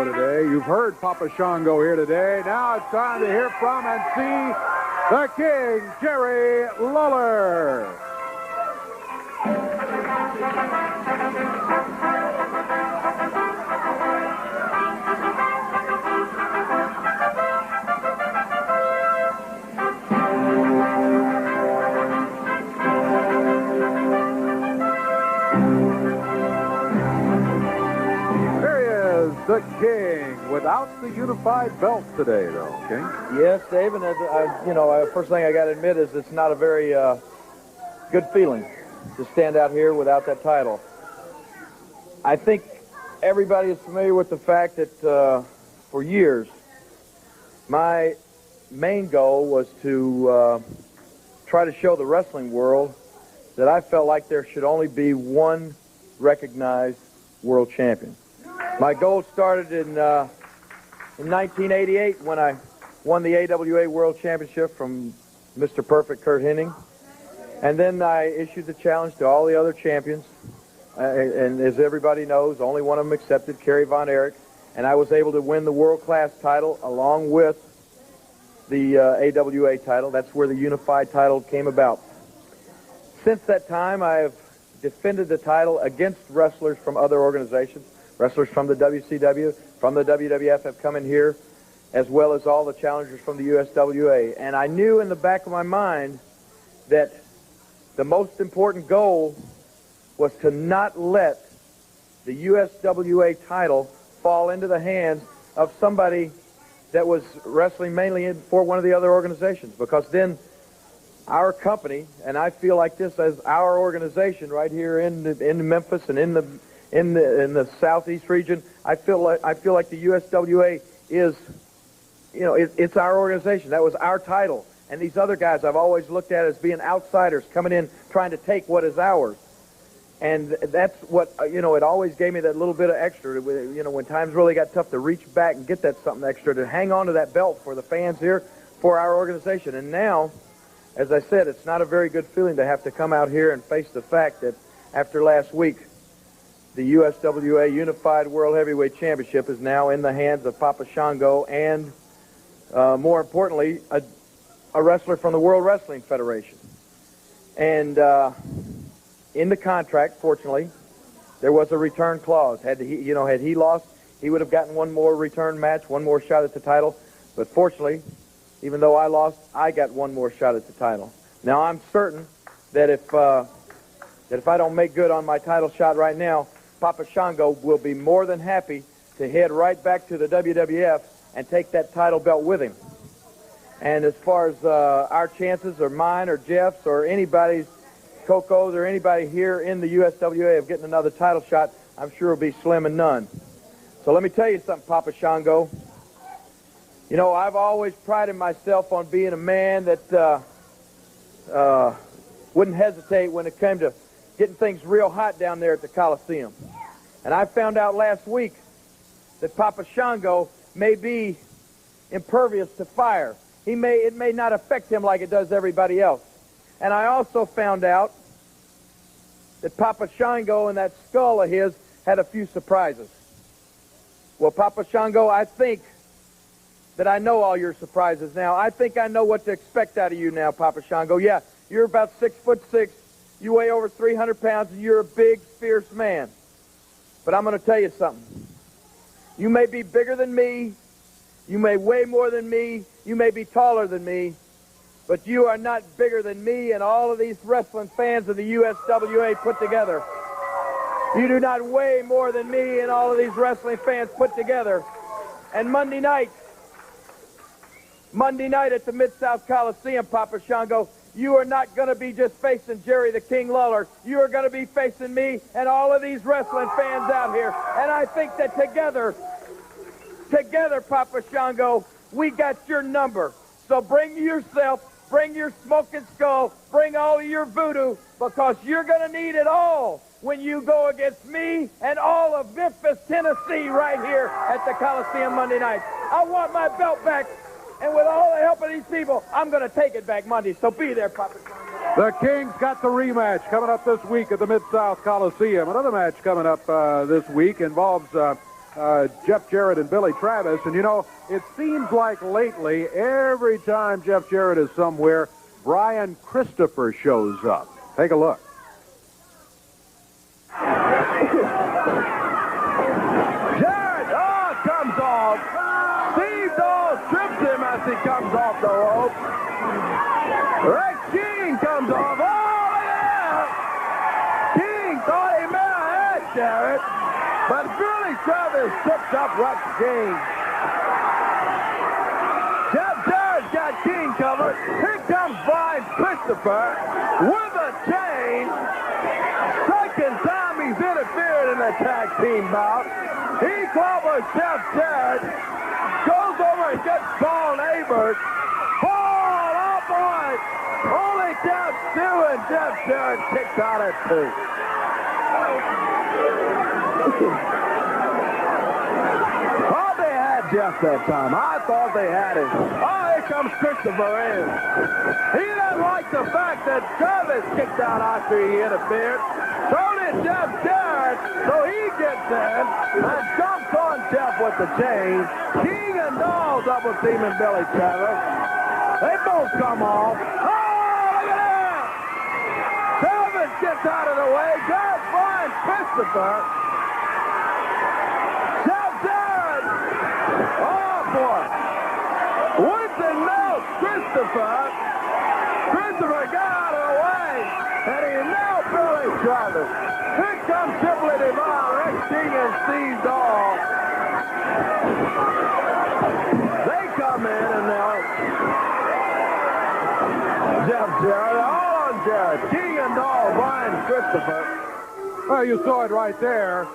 today. You've heard Papa Shango here today. Now it's time to hear from and see the King, Jerry Lawler. The King without the unified belt today, though, King. Yes, Dave, and first thing I got to admit is it's not a very good feeling to stand out here without that title. I think everybody is familiar with the fact that for years, my main goal was to try to show the wrestling world that I felt like there should only be one recognized world champion. My goal started in 1988 when I won the AWA World Championship from Mr. Perfect Kurt Hennig. And then I issued the challenge to all the other champions. And as everybody knows, only one of them accepted, Kerry Von Erich. And I was able to win the world-class title along with the AWA title. That's where the unified title came about. Since that time, I have defended the title against wrestlers from other organizations. Wrestlers from the WCW, from the WWF have come in here, as well as all the challengers from the USWA. And I knew in the back of my mind that the most important goal was to not let the USWA title fall into the hands of somebody that was wrestling mainly for one of the other organizations, because then our company, and I feel like this as our organization right here in Memphis and in the southeast region, I feel like the USWA is, it's our organization. That was our title. And these other guys I've always looked at as being outsiders coming in trying to take what is ours. And that's what, it always gave me that little bit of extra, when times really got tough, to reach back and get that something extra, to hang on to that belt for the fans here, for our organization. And now, as I said, it's not a very good feeling to have to come out here and face the fact that after last week, the USWA Unified World Heavyweight Championship is now in the hands of Papa Shango and more importantly, a wrestler from the World Wrestling Federation. And in the contract, fortunately, there was a return clause. Had he lost, he would have gotten one more return match, one more shot at the title. But fortunately, even though I lost, I got one more shot at the title. Now, I'm certain that if I don't make good on my title shot right now, Papa Shango will be more than happy to head right back to the WWF and take that title belt with him. And as far as our chances, or mine, or Jeff's, or anybody's, Coco's, or anybody here in the USWA of getting another title shot, I'm sure it'll be slim and none. So let me tell you something, Papa Shango. You know, I've always prided myself on being a man that wouldn't hesitate when it came to getting things real hot down there at the Coliseum. And I found out last week that Papa Shango may be impervious to fire. It may not affect him like it does everybody else. And I also found out that Papa Shango and that skull of his had a few surprises. Well, Papa Shango, I think that I know all your surprises now. I think I know what to expect out of you now, Papa Shango. Yeah, you're about 6'6", you weigh over 300 pounds, and you're a big, fierce man. But I'm going to tell you something. You may be bigger than me, you may weigh more than me, you may be taller than me, but you are not bigger than me and all of these wrestling fans of the USWA put together. You do not weigh more than me and all of these wrestling fans put together. And Monday night at the Mid-South Coliseum, Papa Shango, you are not going to be just facing Jerry the King Lawler. You are going to be facing me and all of these wrestling fans out here. And I think that together, Papa Shango, we got your number. So bring yourself, bring your smoking skull, bring all of your voodoo, because you're going to need it all when you go against me and all of Memphis, Tennessee right here at the Coliseum Monday night. I want my belt back, and with all the help of these people, I'm going to take it back Monday. So be there, Papa Shango. The Kings got the rematch coming up this week at the Mid-South Coliseum. Another match coming up this week involves Jeff Jarrett and Billy Travis. And, you know, it seems like lately, every time Jeff Jarrett is somewhere, Brian Christopher shows up. Take a look. Jarrett, comes off. Steve Dawes trips him as he comes off the rope. Rex King comes off. Oh, yeah! King thought he may have had Jarrett, but Billy Travis trips up Rex King. Jeff Jarrett's got King covered. Here comes Brian Christopher with a chain. Second time he's interfered in a tag team bout. He clobbers Jeff Jarrett. Goes over and gets Paul Neighbors. Paul, oh boy! Only Jeff two, and Jeff Jarrett kicks out at 2. Thought they had Jeff that time. I thought they had him. Oh, here comes Christopher in. He doesn't like the fact that Travis kicked out after he interfered. So did Jeff Jarrett. So he gets in and jumps on Jeff with the chain. King and Dahl double teaming Billy Travis. They both come off. Oh, look at that! Travis gets out of the way. There's Brian Christopher. Jeff Jarrett. Oh, boy. Winston knows Christopher. Christopher got out of the way. And he nailed Billy Travis. Here comes Triple Divine, Rex King, and Steve Dahl. They come in and now Jeff Jarrett, all on Jarrett. King and Dahl, Brian Christopher. Well, you saw it right there.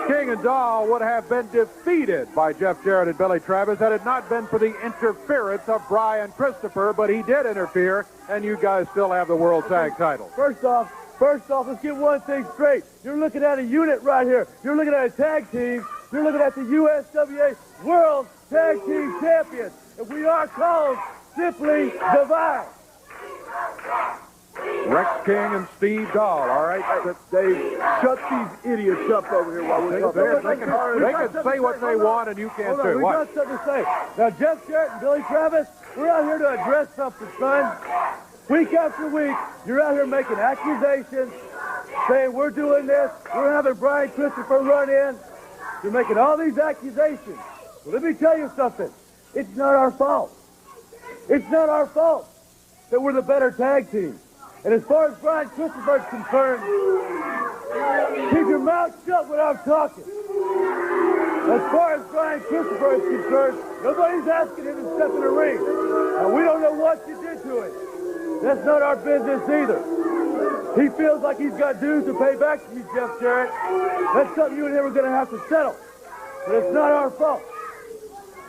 King and Dahl would have been defeated by Jeff Jarrett and Billy Travis had it not been for the interference of Brian Christopher, but he did interfere, and you guys still have the World Tag title. First off, let's get one thing straight. You're looking at a unit right here. You're looking at a tag team. You're looking at the USWA World Tag Team Champions. And we are called simply Divine. Rex King and Steve Dahl. All right. Dave, shut these idiots up over here while we're talking. They can say what they want, and you can't do. We got something to say. Now, Jeff Jarrett and Billy Travis, we're out here to address something, son. Week after week, you're out here making accusations, saying we're doing this, we're having Brian Christopher run in. You're making all these accusations. Well, let me tell you something. It's not our fault. It's not our fault that we're the better tag team. And as far as Brian Christopher is concerned, keep your mouth shut when I'm talking. As far as Brian Christopher is concerned, nobody's asking him to step in the ring. Now, we don't know what you did to him. That's not our business either. He feels like he's got dues to pay back to you, Jeff Jarrett. That's something you and him are going to have to settle. But it's not our fault.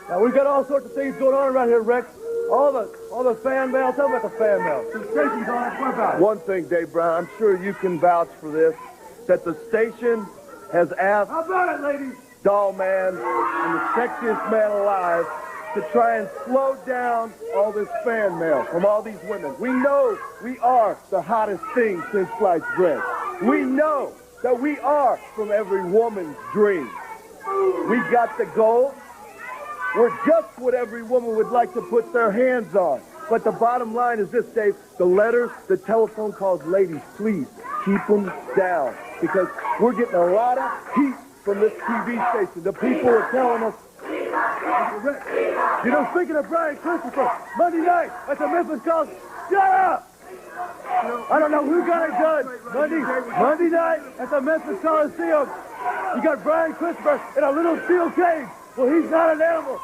Now, we've got all sorts of things going on around here, Rex. All the fan mail. Tell me about the fan mail. The station's on it. What about it? One thing, Dave Brown, I'm sure you can vouch for this, that the station has asked How about it, ladies? Doll Man and the sexiest man alive to try and slow down all this fan mail from all these women. We know we are the hottest thing since sliced bread. We know that we are from every woman's dream. We got the gold. We're just what every woman would like to put their hands on. But the bottom line is this, Dave. The letters, the telephone calls, ladies, please keep them down. Because we're getting a lot of heat from this TV station. The people are telling us, you know, speaking of Brian Christopher, Monday night at the Memphis College, shut up! I don't know who got it done. Monday night at the Memphis Coliseum, you got Brian Christopher in a little steel cage. Well, he's not an animal.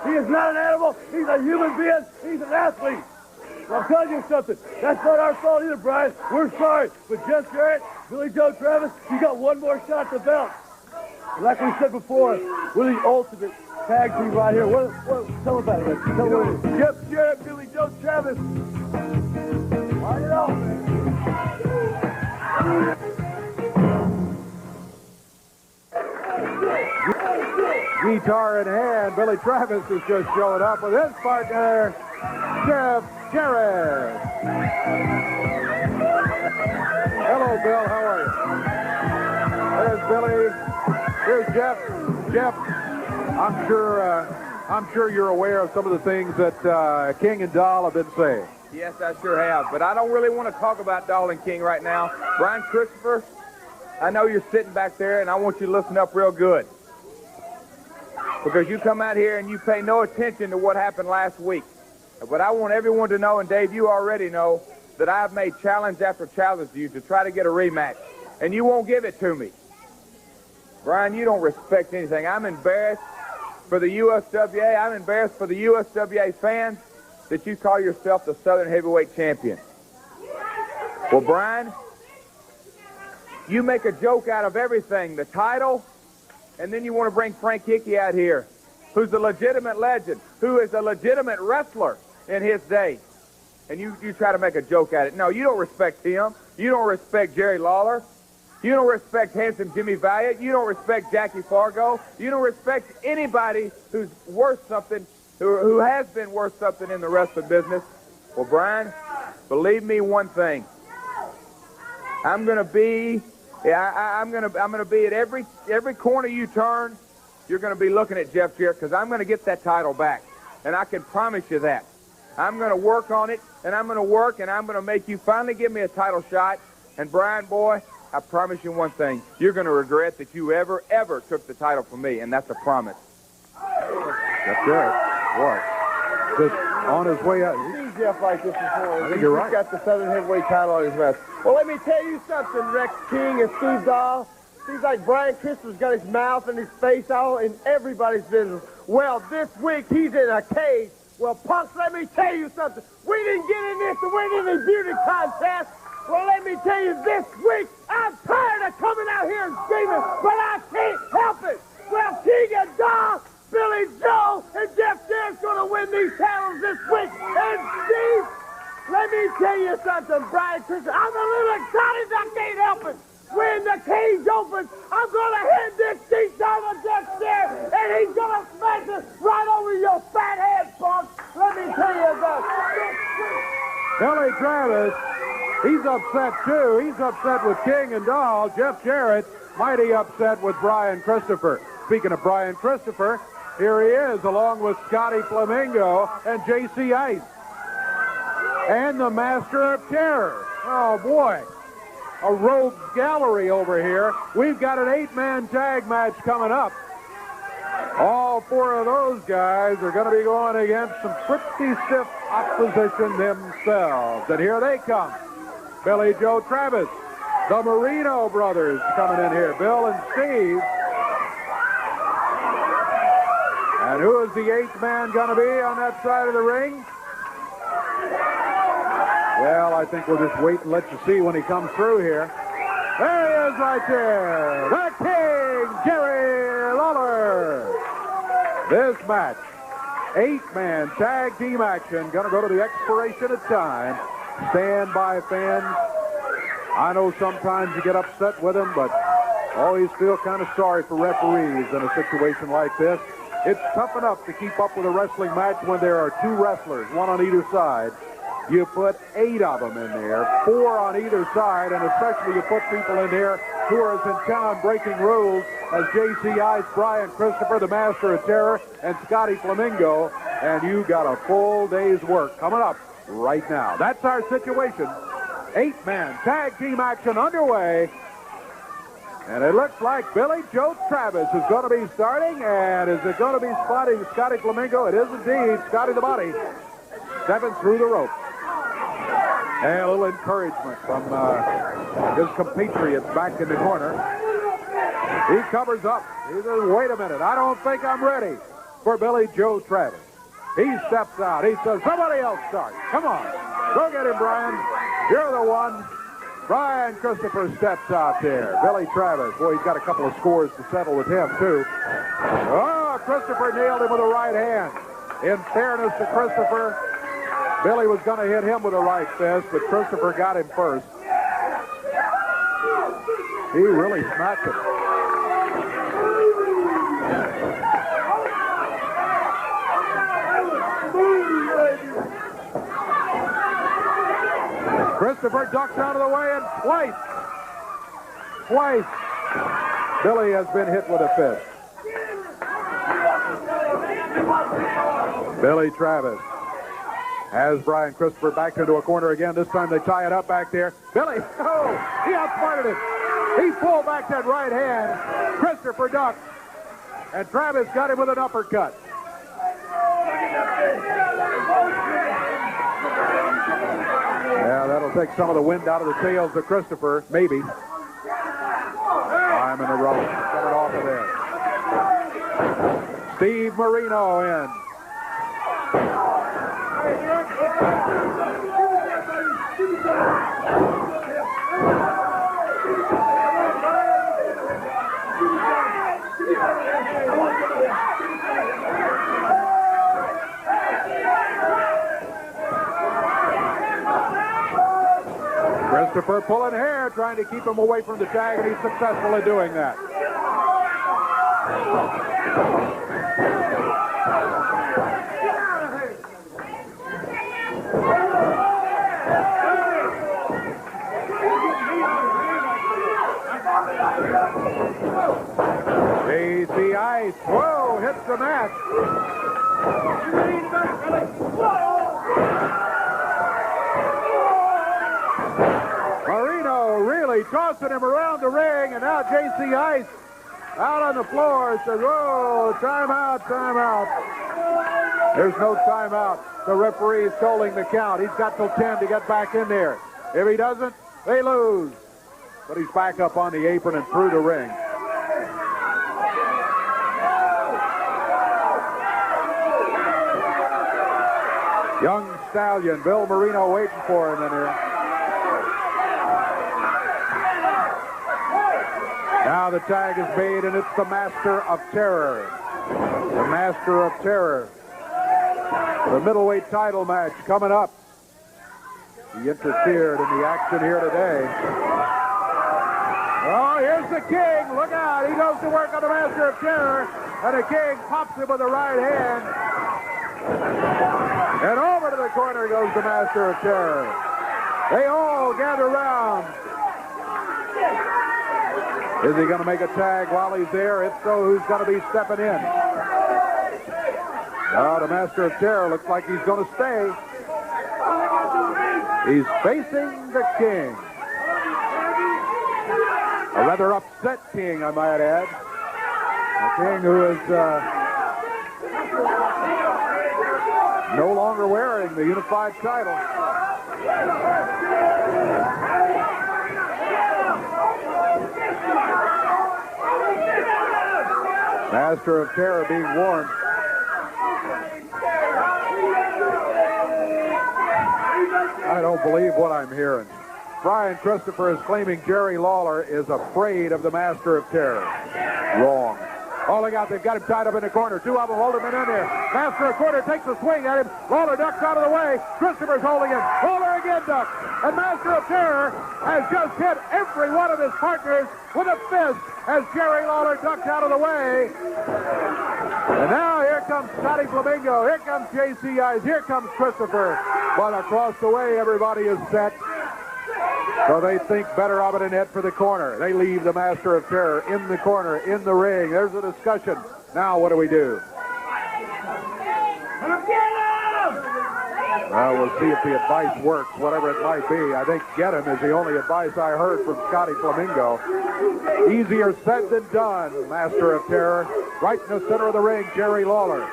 He is not an animal. He's a human being. He's an athlete. Well, I'm telling you something. That's not our fault either, Brian. We're sorry. But Jeff Jarrett, Billy Joe Travis, you got one more shot at the belt. Like we said before, we're the ultimate tag team right here. Tell them about it. Tell them what it is. Jeff Jarrett, Billy Joe Travis. Line it off, man. Guitar in hand, Billy Travis is just showing up with his partner, Jeff Jarrett. Hello, Bill. How are you? There's Billy. Here's Jeff. Jeff, I'm sure you're aware of some of the things that King and Dahl have been saying. Yes, I sure have. But I don't really want to talk about Dahl and King right now. Brian Christopher, I know you're sitting back there, and I want you to listen up real good. Because you come out here and you pay no attention to what happened last week. But I want everyone to know, and Dave, you already know, that I've made challenge after challenge to you to try to get a rematch. And you won't give it to me. Brian, you don't respect anything. I'm embarrassed for the USWA. I'm embarrassed for the USWA fans that you call yourself the Southern Heavyweight Champion. Well, Brian, you make a joke out of everything. The title, and then you want to bring Frank Hickey out here, who's a legitimate legend, who is a legitimate wrestler in his day. And you try to make a joke at it. No, you don't respect him. You don't respect Jerry Lawler. You don't respect handsome Jimmy Valiant. You don't respect Jackie Fargo. You don't respect anybody who's worth something, who has been worth something in the wrestling business. Well, Brian, believe me one thing. I'm gonna be at every corner you turn. You're gonna be looking at Jeff Jarrett because I'm gonna get that title back, and I can promise you that. I'm gonna work on it, and I'm gonna make you finally give me a title shot. And Brian, boy, I promise you one thing. You're gonna regret that you ever took the title from me, and that's a promise. Jeff Jarrett, boy, just on his way out. I've seen Jeff like this before. I think you're right. He's got the Southern Heavyweight title on his vest. Well, let me tell you something, Rex King and Steve Dahl. Seems like Brian Christopher's got his mouth and his face all in everybody's business. Well, this week he's in a cage. Well, punks, let me tell you something. We didn't get in this to win any beauty contest. Well, let me tell you, this week I'm tired of coming out here and screaming, but I can't help it. Well, King and Dahl, Billy Joe, and Jeff Jarrett's going to win these titles this week. And Steve, let me tell you something, Brian Christopher. I'm a little excited. I can't help it. When the cage opens, I'm going to hand this seat down to Jeff Jarrett, and he's going to smash it right over your fat head, punk. Let me tell you about it. Billy Travis He's upset, too. He's upset with King and Dahl. Jeff Jarrett, mighty upset with Brian Christopher. Speaking of Brian Christopher, here he is, along with Scotty Flamingo and J.C. Ice. And the Master of Terror. Oh, boy. A rogue gallery over here. We've got an 8-man tag match coming up. All 4 of those guys are going to be going against some pretty stiff opposition themselves. And here they come. Billy Joe Travis. The Marino brothers coming in here. Bill and Steve. And who is the 8th man going to be on that side of the ring? Well, I think we'll just wait and let you see when he comes through here. There he is right there. The King, Jerry Lawler. This match, 8-man tag team action, going to go to the expiration of time. Stand by, fans. I know sometimes you get upset with them, but always feel kind of sorry for referees in a situation like this. It's tough enough to keep up with a wrestling match when there are 2 wrestlers, 1 on either side. You put 8 of them in there, 4 on either side, and especially you put people in there who are as intent on breaking rules as J.C. Ice, Brian Christopher, the Master of Terror, and Scotty Flamingo, and you got a full day's work coming up right now. That's our situation. 8-man tag team action underway. And it looks like Billy Joe Travis is going to be starting, and is it going to be Scotty Flamingo? It is indeed Scotty the Body, stepping through the rope. And a little encouragement from his compatriots back in the corner. He covers up. He says, wait a minute, I don't think I'm ready for Billy Joe Travis. He steps out. He says, somebody else start. Come on. Go get him, Brian. You're the one. Brian Christopher steps out there. Billy Travis. Boy, he's got a couple of scores to settle with him, too. Oh, Christopher nailed him with a right hand. In fairness to Christopher, Billy was going to hit him with a right fist, but Christopher got him first. He really smacked him. Christopher ducks out of the way, and twice, Billy has been hit with a fist. Billy Travis has Brian Christopher back into a corner again. This time they tie it up back there. Billy, he outsmarted him. He pulled back that right hand. Christopher ducked, and Travis got him with an uppercut. Yeah, that'll take some of the wind out of the sails of Christopher, maybe. I'm in a row. Coming off of there. Steve Marino in. Christopher pulling hair, trying to keep him away from the tag, and he's successful in doing that. J.C. Ice, whoa, hits the mat. Marino really tossing him around the ring, and now J.C. Ice out on the floor says, whoa, timeout, timeout. There's no timeout. The referee is calling the count. He's got till 10 to get back in there. If he doesn't, they lose. But he's back up on the apron and through the ring. Young Stallion, Bill Marino waiting for him in here. Now the tag is made, and it's the Master of Terror. The Master of Terror. The middleweight title match coming up. He interfered in the action here today. Oh, here's the King. Look out. He goes to work on the Master of Terror, and the King pops him with the right hand. And over to the corner goes the Master of Terror. They all gather around. Is he going to make a tag while he's there? If so, who's going to be stepping in? The Master of Terror looks like he's going to stay. He's facing the King. A rather upset King, I might add. A King who is no longer wearing the unified title. Master of Terror being warned. I don't believe what I'm hearing. Brian Christopher is claiming Jerry Lawler is afraid of the Master of Terror. Wrong. All they got, they've got him tied up in the corner. Two of them hold him in there. Master of Corner takes a swing at him. Lawler ducks out of the way. Christopher's holding him. Lawler again ducks. And Master of Terror has just hit every one of his partners with a fist as Jerry Lawler ducks out of the way. And now here comes Scotty Flamingo. Here comes J.C. Ice. Here comes Christopher. But across the way, everybody is set. So they think better of it and head for the corner. They leave the Master of Terror in the corner, in the ring. There's a discussion. Now what do we do? Well, we'll see if the advice works, whatever it might be. I think get him is the only advice I heard from Scotty Flamingo. Easier said than done, Master of Terror. Right in the center of the ring, Jerry Lawler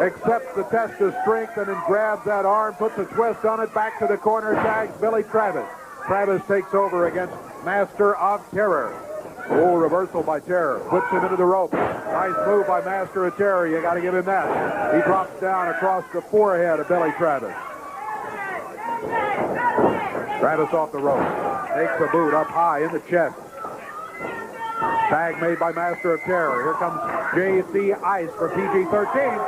accepts the test of strength and then grabs that arm, puts a twist on it, back to the corner, tags Billy Travis. Travis takes over against Master of Terror. Oh, reversal by Terror. Puts him into the rope. Nice move by Master of Terror. You got to give him that. He drops down across the forehead of Billy Travis. Travis off the rope. Takes a boot up high in the chest. Tag made by Master of Terror. Here comes J.C. Ice for PG-13.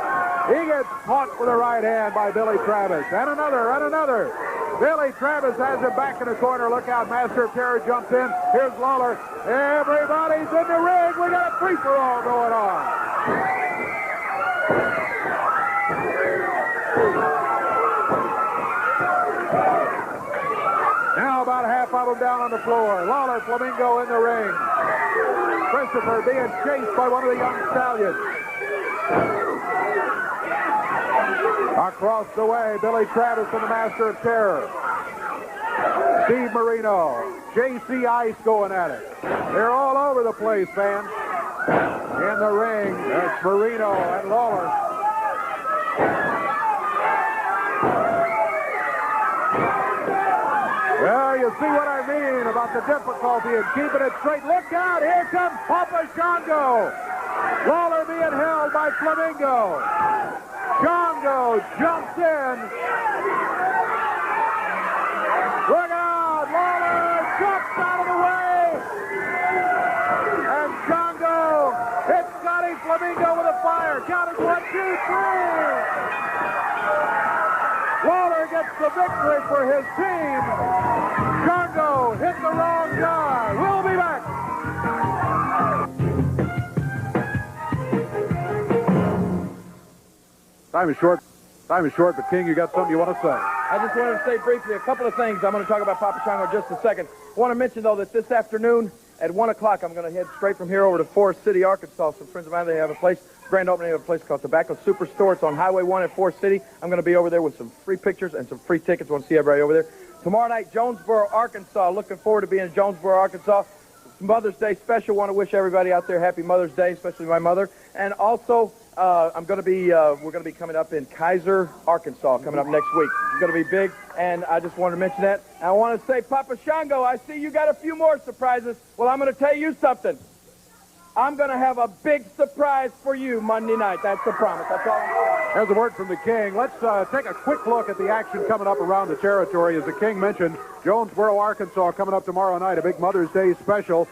He gets caught with a right hand by Billy Travis. And another, and another. Billy Travis has him back in the corner. Look out, Master of Terror jumps in. Here's Lawler. Everybody's in the ring. We got a free-for-all going on. Now about half of them down on the floor. Lawler, Flamingo in the ring. Christopher being chased by one of the young Stallions. Across the way, Billy Travis and the Master of Terror. Steve Marino, J.C. Ice going at it. They're all over the place, fans. In the ring, that's Marino and Lawler. Well, you see what I mean about the difficulty in keeping it straight. Look out, here comes Papa Shango. Lawler being held by Flamingo. Shango jumps in. Look out! Lawler jumps out of the way. And Shango hits Scotty Flamingo with a fire. Count is 1, 2, 3. Lawler gets the victory for his team. Shango hit the wrong guy. We'll be back. Time is short, but King, you got something you want to say? I just wanted to say briefly a couple of things. I'm going to talk about Papa Shango in just a second. I want to mention, though, that this afternoon at 1 o'clock, I'm going to head straight from here over to Forest City, Arkansas. Some friends of mine, they have a place, grand opening of a place called Tobacco Superstore. It's on Highway 1 at Forest City. I'm going to be over there with some free pictures and some free tickets. I want to see everybody over there. Tomorrow night, Jonesboro, Arkansas. Looking forward to being in Jonesboro, Arkansas. Mother's Day special. Want to wish everybody out there happy Mother's Day, especially my mother. And also, we're going to be coming up in Kaiser, Arkansas, coming up next week. It's going to be big, and I just wanted to mention that. And I want to say, Papa Shango, I see you got a few more surprises. Well, I'm going to tell you something. I'm going to have a big surprise for you Monday night. That's the promise. That's all. There's a word from the King. Let's take a quick look at the action coming up around the territory. As the King mentioned, Jonesboro, Arkansas, coming up tomorrow night, a big Mother's Day special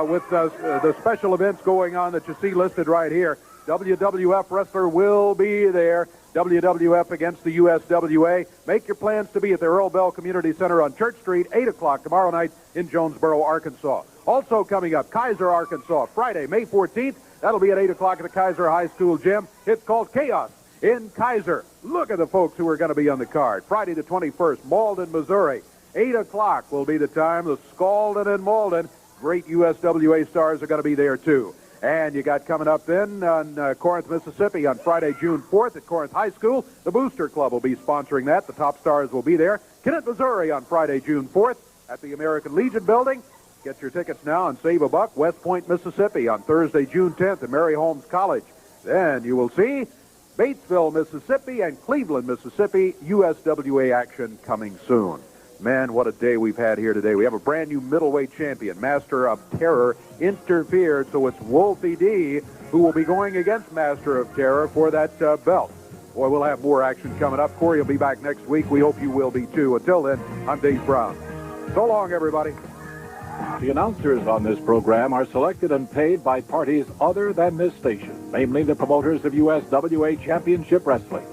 with the special events going on that you see listed right here. WWF wrestler will be there. WWF against the USWA. Make your plans to be at the Earl Bell Community Center on Church Street, 8 o'clock tomorrow night in Jonesboro, Arkansas. Also coming up, Kaiser, Arkansas, Friday, May 14th. That'll be at 8 o'clock at the Kaiser High School gym. It's called Chaos in Kaiser. Look at the folks who are going to be on the card. Friday the 21st, Malden, Missouri. 8 o'clock will be the time. The Scalding and Malden, great USWA stars are going to be there, too. And you got coming up then on Corinth, Mississippi on Friday, June 4th at Corinth High School. The Booster Club will be sponsoring that. The top stars will be there. Kennett, Missouri on Friday, June 4th at the American Legion Building. Get your tickets now and save a buck. West Point, Mississippi on Thursday, June 10th at Mary Holmes College. Then you will see Batesville, Mississippi and Cleveland, Mississippi, USWA action coming soon. Man, what a day we've had here today. We have a brand new middleweight champion. Master of Terror interfered, so it's Wolfie D who will be going against Master of Terror for that belt. Boy, we'll have more action coming up. Corey will be back next week. We hope you will be too. Until then, I'm Dave Brown. So long, everybody. The announcers on this program are selected and paid by parties other than this station, namely the promoters of USWA Championship Wrestling.